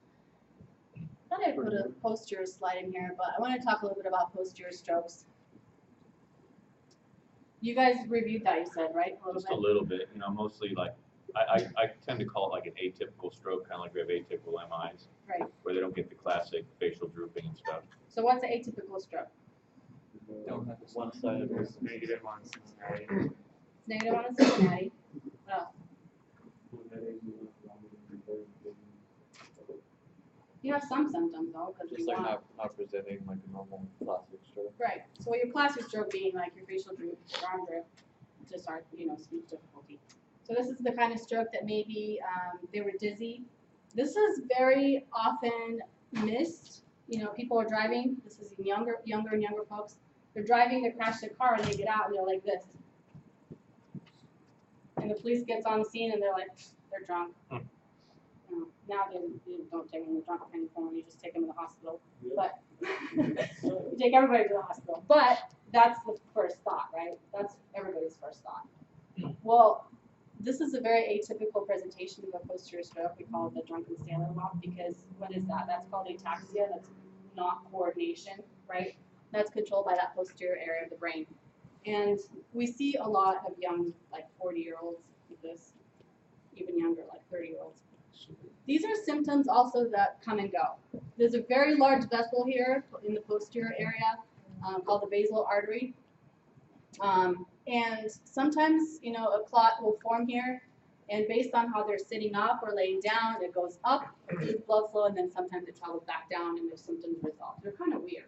I thought I'd put a posterior slide in here, but I want to talk a little bit about posterior strokes. You guys reviewed that, you said, right? Just a little bit, mostly like, I tend to call it like an atypical stroke, kind of like we have atypical MIs. Right. Where they don't get the classic facial drooping and stuff. So what's an atypical stroke? Don't have one side of it. Negative on Cincinnati. It's negative on the Cincinnati. What else? You have some symptoms though, because Just like not presenting like a normal classic stroke. Right. So your classic stroke being like your facial droop, your arm drip, just our, speech difficulty. So this is the kind of stroke that maybe they were dizzy. This is very often missed. People are driving. This is younger and younger folks. They're driving, they crash their car, and they get out and they're like this. And the police gets on the scene and they're like, they're drunk. Now you don't take them to the drunk anymore, you just take them to the hospital. But you take everybody to the hospital. But that's the first thought, right? That's everybody's first thought. Well, this is a very atypical presentation of a posterior stroke. We call it the drunken sailor walk because what is that? That's called ataxia. That's not coordination, right? That's controlled by that posterior area of the brain. And we see a lot of young, like 40-year-olds with this, even younger, like 30-year-olds. These are symptoms also that come and go. There's a very large vessel here in the posterior area called the basal artery. And sometimes, a clot will form here, and based on how they're sitting up or laying down, it goes up, it's blood flow, and then sometimes it travels back down and their symptoms resolve. They're kind of weird.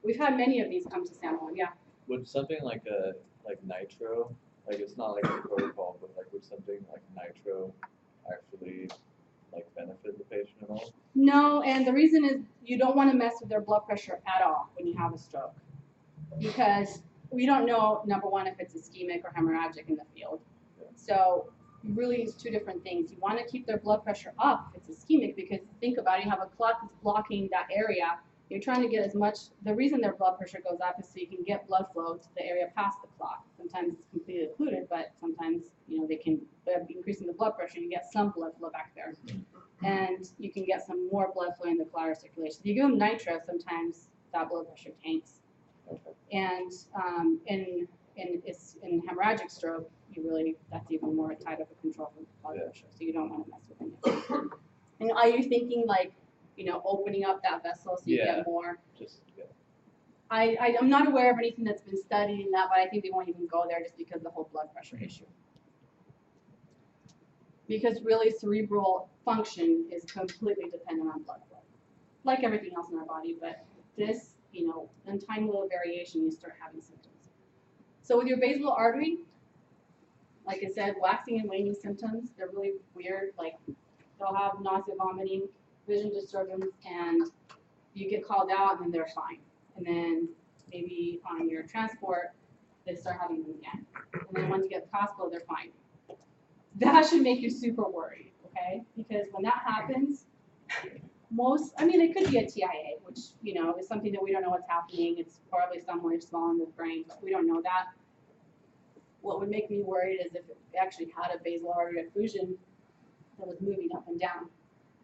We've had many of these come to San Juan, yeah. Would something like nitro, like it's not like a protocol, but like would something like nitro actually like benefit the patient at all? No, and the reason is you don't want to mess with their blood pressure at all when you have a stroke. Because we don't know, number one, if it's ischemic or hemorrhagic in the field. So really it's two different things. You want to keep their blood pressure up if it's ischemic because think about it, you have a clot that's blocking that area. You're trying to get as much, the reason their blood pressure goes up is so you can get blood flow to the area past the clot. Sometimes it's completely occluded, but sometimes, they can, by increasing the blood pressure, you get some blood flow back there. And you can get some more blood flow in the collateral circulation. If you give them nitro, sometimes that blood pressure tanks. And in hemorrhagic stroke, that's even more tight of a control for blood pressure, so you don't want to mess with anything. And are you thinking like, opening up that vessel so you get more? I'm not aware of anything that's been studied in that, but I think they won't even go there just because of the whole blood pressure issue. Because really cerebral function is completely dependent on blood flow. Like everything else in our body, but this, in tiny little variation, you start having symptoms. So with your basal artery, like I said, waxing and waning symptoms, they're really weird, like, they'll have nausea, vomiting, vision disturbance, and you get called out and then they're fine. And then maybe on your transport, they start having them again. And then once you get to the hospital, they're fine. That should make you super worried, okay? Because when that happens, it could be a TIA, which, is something that we don't know what's happening. It's probably somewhere small in the brain, but we don't know that. What would make me worried is if it actually had a basal artery occlusion that was moving up and down.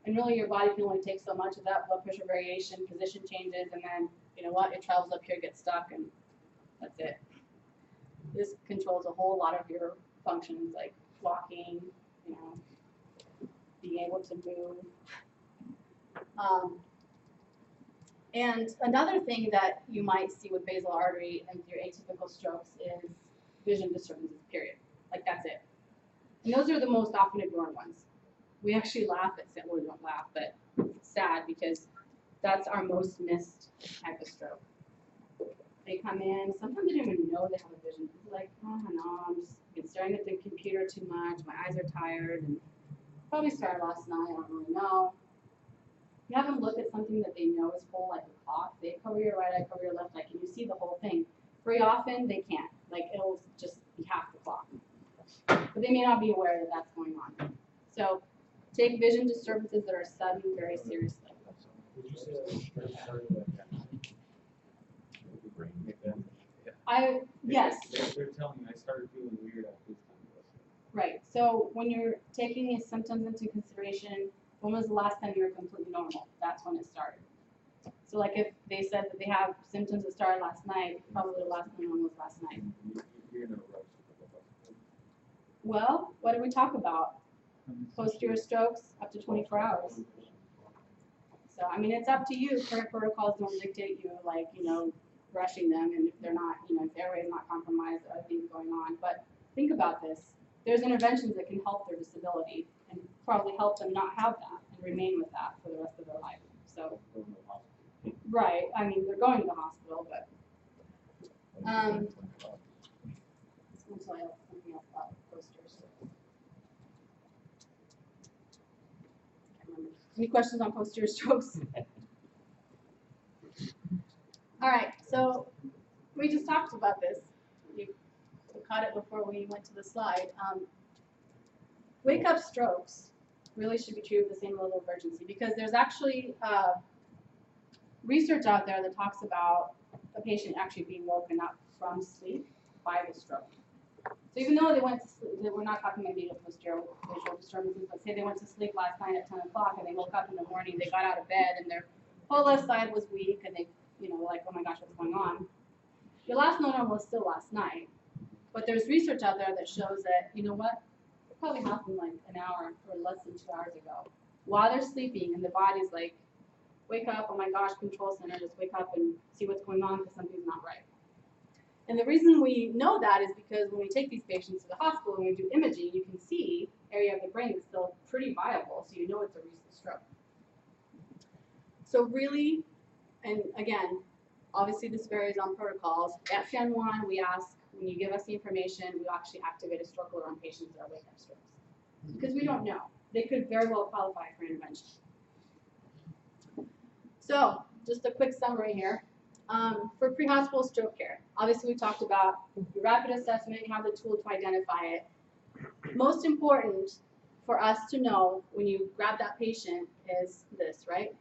And really your body can only take so much of that blood pressure variation, position changes, and then, you know what, it travels up here, gets stuck, and that's it. This controls a whole lot of your functions, like walking, being able to move. And another thing that you might see with basal artery and your atypical strokes is vision disturbances, period. Like, that's it. And those are the most often ignored ones. We actually laugh at, well, we don't laugh, but it's sad because that's our most missed type of stroke. They come in, sometimes they don't even know they have a vision. They're like, oh no, I'm just been staring at the computer too much, my eyes are tired, and probably started last night, I don't really know. You have them look at something that they know is full, like a clock. They cover your right eye, cover your left eye, and you see the whole thing. Very often, they can't. Like, it'll just be half the clock. But they may not be aware that that's going on. So, take vision disturbances that are sudden very seriously. Would you say that the stroke started at night? Yes. They're telling me I started feeling weird at this time. Right. So, when you're taking these symptoms into consideration, when was the last time you were completely normal? That's when it started. So, like, if they said that they have symptoms that started last night, probably the last one was last night. You're in a rush. Well, what did we talk about? Posterior strokes up to 24 hours. So, it's up to you. Current protocols don't dictate you, like, rushing them, and if they're not, if the airway is not compromised, other things going on. But think about this. There's interventions that can help their disability and probably help them not have that and remain with that for the rest of their life. So, right. They're going to the hospital, but until I have something else about posters. Can't remember. Any questions on posterior strokes? All right, so we just talked about this. You caught it before we went to the slide. Wake-up strokes really should be treated with the same level of urgency because there's actually research out there that talks about a patient actually being woken up from sleep by the stroke. So even though they went to sleep, we're not talking about medial posterior visual disturbances, but say they went to sleep last night at 10 o'clock and they woke up in the morning, they got out of bed and their whole left side was weak and they, like, oh my gosh, what's going on? Your last normal was still last night, but there's research out there that shows that, it probably happened like an hour or less than 2 hours ago. While they're sleeping and the body's like, wake up, oh my gosh, control center, just wake up and see what's going on because something's not right. And the reason we know that is because when we take these patients to the hospital and we do imaging, you can see area of the brain that's still pretty viable, so you know it's a recent stroke. So really, and again, obviously this varies on protocols. At Gen 1, we ask, when you give us the information, we actually activate a stroke alert on patients that are wake-up strokes. Because we don't know. They could very well qualify for intervention. So, just a quick summary here. For pre-hospital stroke care, obviously we talked about your rapid assessment, you have the tool to identify it. Most important for us to know when you grab that patient is this, right?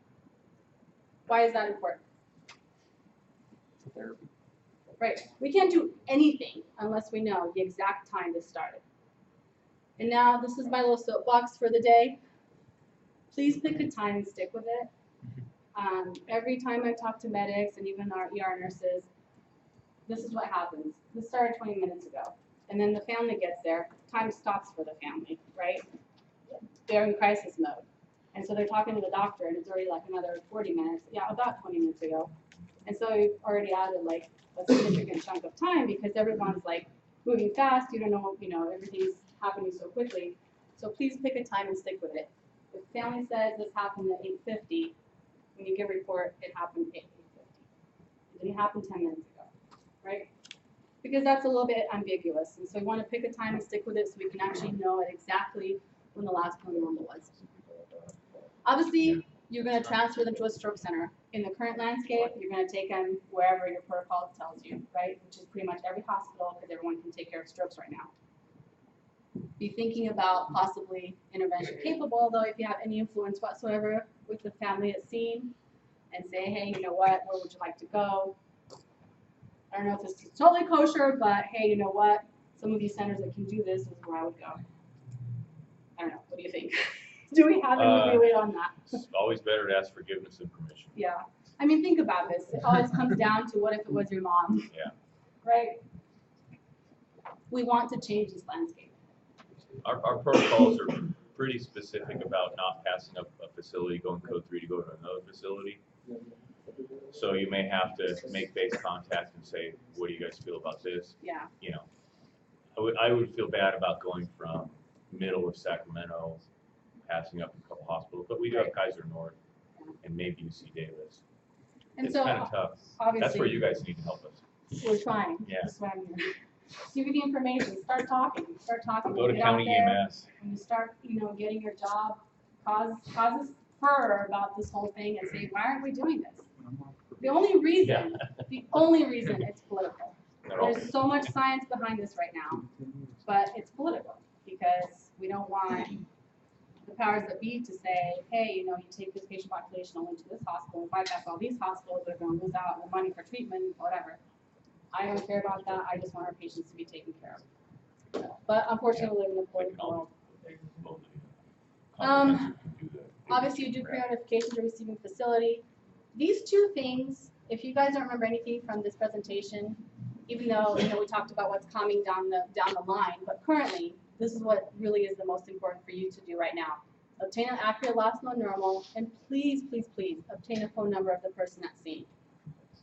Why is that important? Therapy. Right. We can't do anything unless we know the exact time this started. And now this is my little soapbox for the day. Please pick a time and stick with it. Every time I talk to medics and even our ER nurses, this is what happens. This started 20 minutes ago. And then the family gets there, time stops for the family, right? They're in crisis mode. And so they're talking to the doctor and it's already like another 40 minutes. Yeah, about 20 minutes ago. And so you've already added like a significant chunk of time because everyone's like moving fast. You don't know, everything's happening so quickly. So please pick a time and stick with it. If family says this happened at 8:50, when you give a report, it happened at 8:50. It didn't happen 10 minutes ago, right? because that's a little bit ambiguous. And so we want to pick a time and stick with it so we can actually know exactly when the last known normal was. Obviously, you're going to transfer them to a stroke center. In the current landscape, you're going to take them wherever your protocol tells you, right? Which is pretty much every hospital because everyone can take care of strokes right now. Be thinking about possibly intervention capable, though, if you have any influence whatsoever with the family at scene, and say, hey, you know what, where would you like to go? I don't know if this is totally kosher, but hey, you know what, some of these centers that can do this is where I would go. I don't know, what do you think? Do we have any leeway on that? It's always better to ask forgiveness and permission. Yeah, I mean, think about this. It always comes down to what if it was your mom? Yeah. Right? We want to change this landscape. Our protocols are pretty specific about not passing up a facility, going code 3 to go to another facility. So you may have to make base contact and say, what do you guys feel about this? Yeah. You know, I would feel bad about going from middle of Sacramento, passing up a couple hospitals, but we do have Kaiser North and maybe UC Davis. And It's so kind of tough. obviously, That's where you guys need to help us. we're trying. Yeah. That's why I'm here. Give you the information. Start talking. Start talking. Go to Get out county there. EMS. When you start, getting your job, causes furor about this whole thing and say, why aren't we doing this? The only reason it's political. There's so much science behind this right now, but it's political because we don't want the powers that be to say, hey, you take this patient population only to this hospital and bypass all these hospitals that are going to lose out on the money for treatment, whatever. I don't care about that. I just want our patients to be taken care of. But unfortunately, we live in a political world. Obviously, you do pre-notification to receiving facility. These two things, if you guys don't remember anything from this presentation, even though we talked about what's coming down the line, but currently, this is what really is the most important for you to do right now. Obtain an accurate last known normal, and please, please, please, obtain a phone number of the person at scene.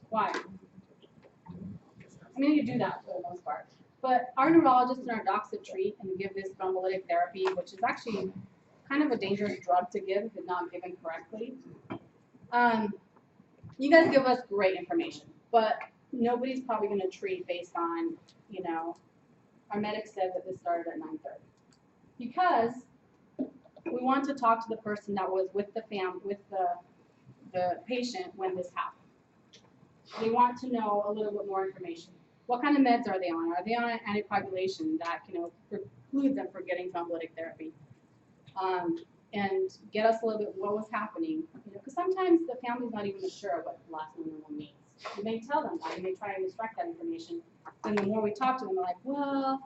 Why? I mean, you do that for the most part. But our neurologists and our docs that treat and give this thrombolytic therapy, which is actually kind of a dangerous drug to give if not given correctly. You guys give us great information, but nobody's probably going to treat based on, our medic said that this started at 9:30. Because we want to talk to the person that was with the patient when this happened. They want to know a little bit more information. What kind of meds are they on? Are they on an anticoagulation that preclude them from getting thrombolytic therapy? And get us a little bit what was happening. Because sometimes the family's not even sure what last known normal means. You may tell them that, you may try and extract that information. And the more we talk to them, they're like, well,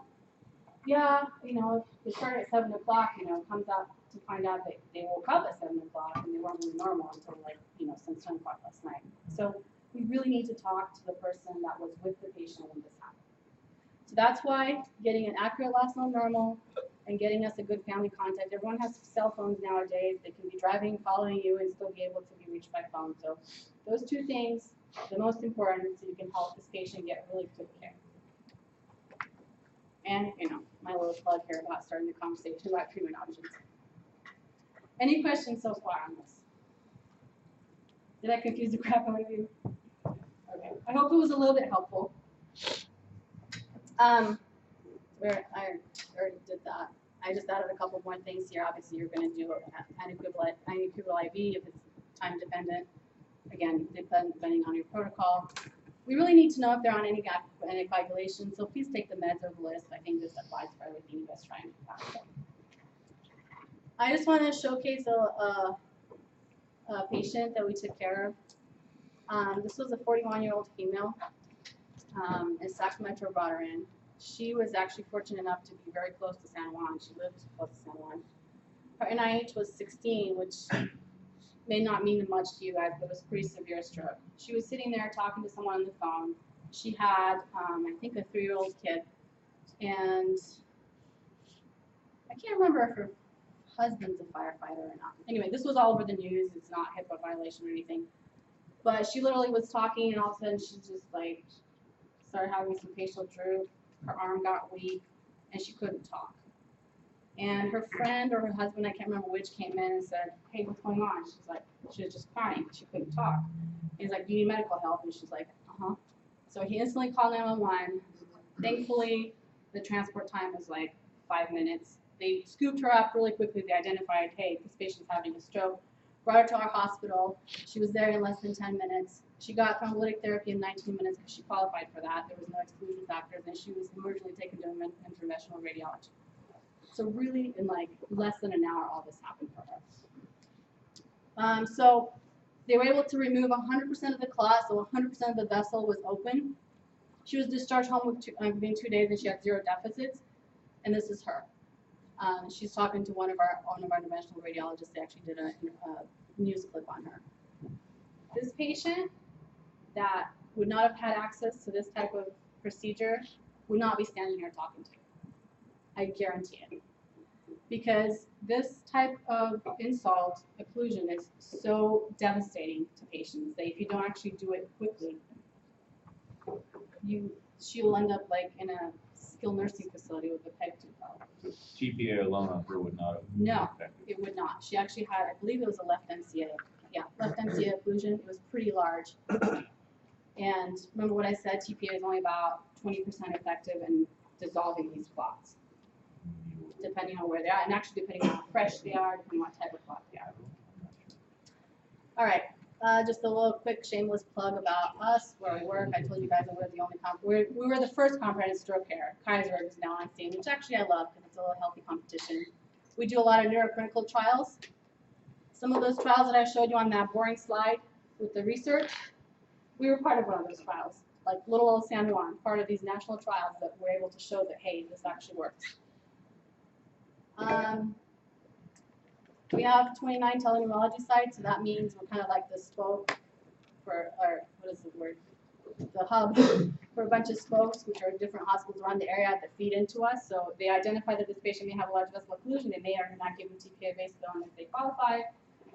yeah, if they started at 7 o'clock, comes out to find out that they woke up at 7 o'clock and they weren't really normal until since 10 o'clock last night. So we really need to talk to the person that was with the patient when this happened. So that's why getting an accurate last known normal and getting us a good family contact. Everyone has cell phones nowadays. They can be driving, following you, and still be able to be reached by phone. So those two things, the most important, so you can help this patient get really good care. And, my little plug here about starting the conversation about treatment options. Any questions so far on this? Did I confuse the crap out of you? Okay. I hope it was a little bit helpful. Where I already did that. I just added a couple more things here. Obviously, you're going to do an equivalent IV if it's time dependent. Again, depending on your protocol. We really need to know if they're on any anticoagulation, so please take the meds or the list. I think this applies for everything you guys try and pass. I just want to showcase a patient that we took care of. This was a 41-year-old female, and Sacramento brought her in. She was actually fortunate enough to be very close to San Juan. She lived close to San Juan. Her NIH was 16, which may not mean much to you guys, but it was pretty severe stroke. She was sitting there talking to someone on the phone. She had, I think, a 3-year-old kid, and I can't remember if her husband's a firefighter or not. Anyway, this was all over the news. It's not HIPAA violation or anything. But she literally was talking, and all of a sudden she just started having some facial droop. Her arm got weak, and she couldn't talk. And her friend or her husband, I can't remember which, came in and said, hey, what's going on? She was just crying. She couldn't talk. He's like, do you need medical help? And she's like, uh-huh. So he instantly called 911. Thankfully, the transport time was like 5 minutes. They scooped her up really quickly. They identified, hey, this patient's having a stroke. Brought her to our hospital. She was there in less than 10 minutes. She got thrombolytic therapy in 19 minutes because she qualified for that. There was no exclusion factors, and she was emergently taken to interventional radiology. So really, in like less than an hour, all this happened for her. So they were able to remove 100% of the clot, so 100% of the vessel was open. She was discharged home within 2 days, and she had 0 deficits. And this is her. She's talking to one of our interventional radiologists. They actually did a news clip on her. This patient that would not have had access to this type of procedure would not be standing here talking to you. I guarantee it. Because this type of insult, occlusion, is so devastating to patients that if you don't actually do it quickly, she'll end up like in a skilled nursing facility with a peg tooth out. TPA alone on her would not have. No, affected. it would not. She actually had, I believe it was a left MCA. Yeah, left MCA occlusion. It was pretty large. And remember what I said, TPA is only about 20% effective in dissolving these clots, depending on where they are, and actually depending on how fresh they are, depending on what type of clot they are. All right, just a little quick shameless plug about us, where we work. I told you guys that we're the only we were the first comprehensive stroke care. Kaiser is now on scene, which actually I love because it's a little healthy competition. We do a lot of neuroclinical trials. Some of those trials that I showed you on that boring slide with the research, we were part of one of those trials, like little old San Juan, part of these national trials that we're able to show that, hey, this actually works. We have 29 teleneurology sites, so that means we're kind of like the spoke for, or what is the word? The hub for a bunch of spokes, which are different hospitals around the area that feed into us. So they identify that this patient may have a large vessel occlusion. They may or may not give them TPA based on if they qualify,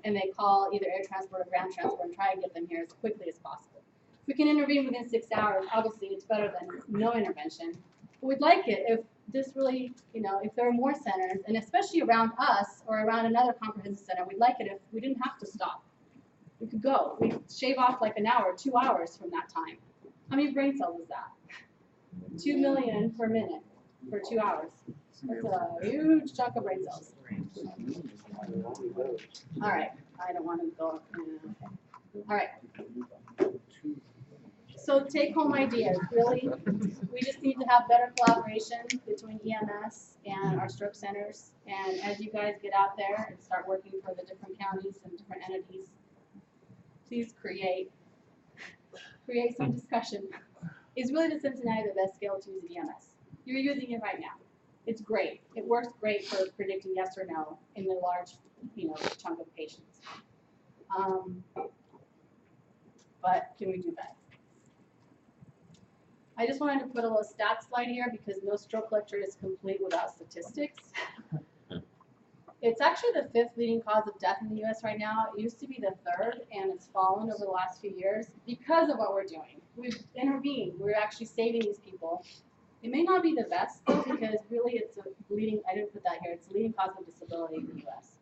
and they call either air transport or ground transport and try and get them here as quickly as possible. If we can intervene within 6 hours, obviously it's better than no intervention. But we'd like it if this really, if there were more centers, and especially around us or around another comprehensive center, we'd like it if we didn't have to stop. We could go. We'd shave off like an hour, 2 hours from that time. How many brain cells is that? 2 million per minute for 2 hours. That's a huge chunk of brain cells. All right, I don't want to go. All right. So take-home ideas, really, we just need to have better collaboration between EMS and our stroke centers. And as you guys get out there and start working for the different counties and different entities, please create some discussion. Is really the Cincinnati the best scale to use in EMS? You're using it right now. It's great. It works great for predicting yes or no in the large, chunk of patients. But can we do better? I just wanted to put a little stats slide here because no stroke lecture is complete without statistics. It's actually the 5th leading cause of death in the U.S. right now. It used to be the 3rd, and it's fallen over the last few years because of what we're doing. We've intervened. We're actually saving these people. It may not be the best, though, because really it's a leading, I didn't put that here, it's a leading cause of disability in the U.S.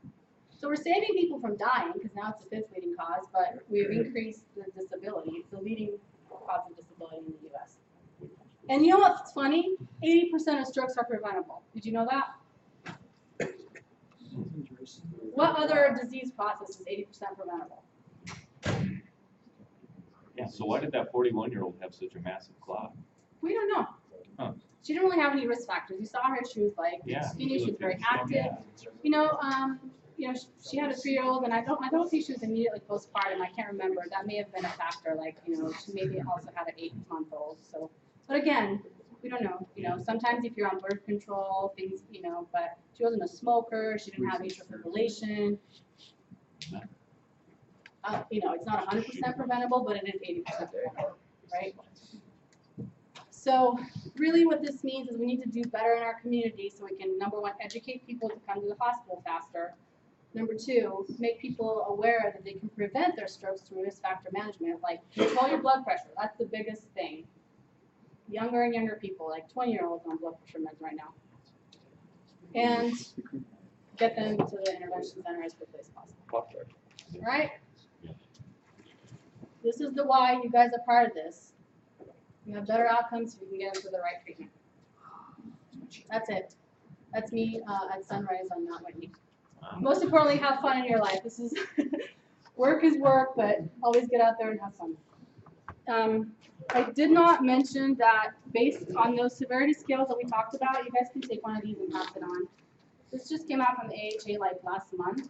So we're saving people from dying because now it's the 5th leading cause, but we've increased the disability. It's the leading cause of disability in the U.S. And you know what's funny? 80% of strokes are preventable. Did you know that? What other disease process is 80% preventable? Yeah, so why did that 41-year-old have such a massive clot? We don't know. Huh. She didn't really have any risk factors. You saw her; she was like skinny. She was very active. She had a 3-year-old, and I don't think she was immediately postpartum. I can't remember. That may have been a factor. Like she maybe also had an 8-month-old. So, but again, we don't know. Sometimes if you're on birth control, things. But she wasn't a smoker. She didn't have atrial fibrillation. It's not 100% preventable, but it is 80% preventable, right? So really what this means is we need to do better in our community so we can, number 1, educate people to come to the hospital faster. Number 2, make people aware that they can prevent their strokes through risk factor management, like control your blood pressure. That's the biggest thing. Younger and younger people, like 20-year-olds on blood pressure meds right now. And get them to the intervention center as quickly as possible. All right? This is the why you guys are part of this. You have better outcomes if you can get them to the right treatment. That's it. That's me at Sunrise on Mount Whitney. Most importantly, have fun in your life. This is work is work, but always get out there and have fun. I did not mention that based on those severity scales that we talked about, you guys can take one of these and pass it on. This just came out from the AHA like last month.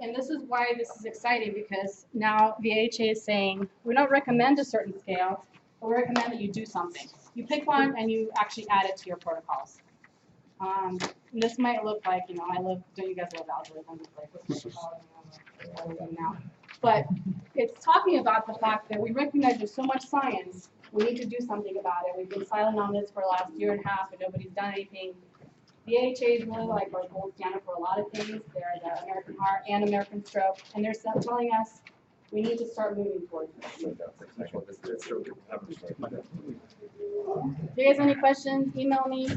And this is why this is exciting, because now the AHA is saying, we don't recommend a certain scale, but we recommend that you do something. You pick one and you actually add it to your protocols. This might look like, you know, don't you guys love algorithms? Like, what's now? But it's talking about the fact that we recognize there's so much science, we need to do something about it. We've been silent on this for the last year and a half, and nobody's done anything. The AHA is really like our gold standard for a lot of things. They're the American Heart and American Stroke, and they're telling us we need to start moving towards this. If you guys have any questions, email me.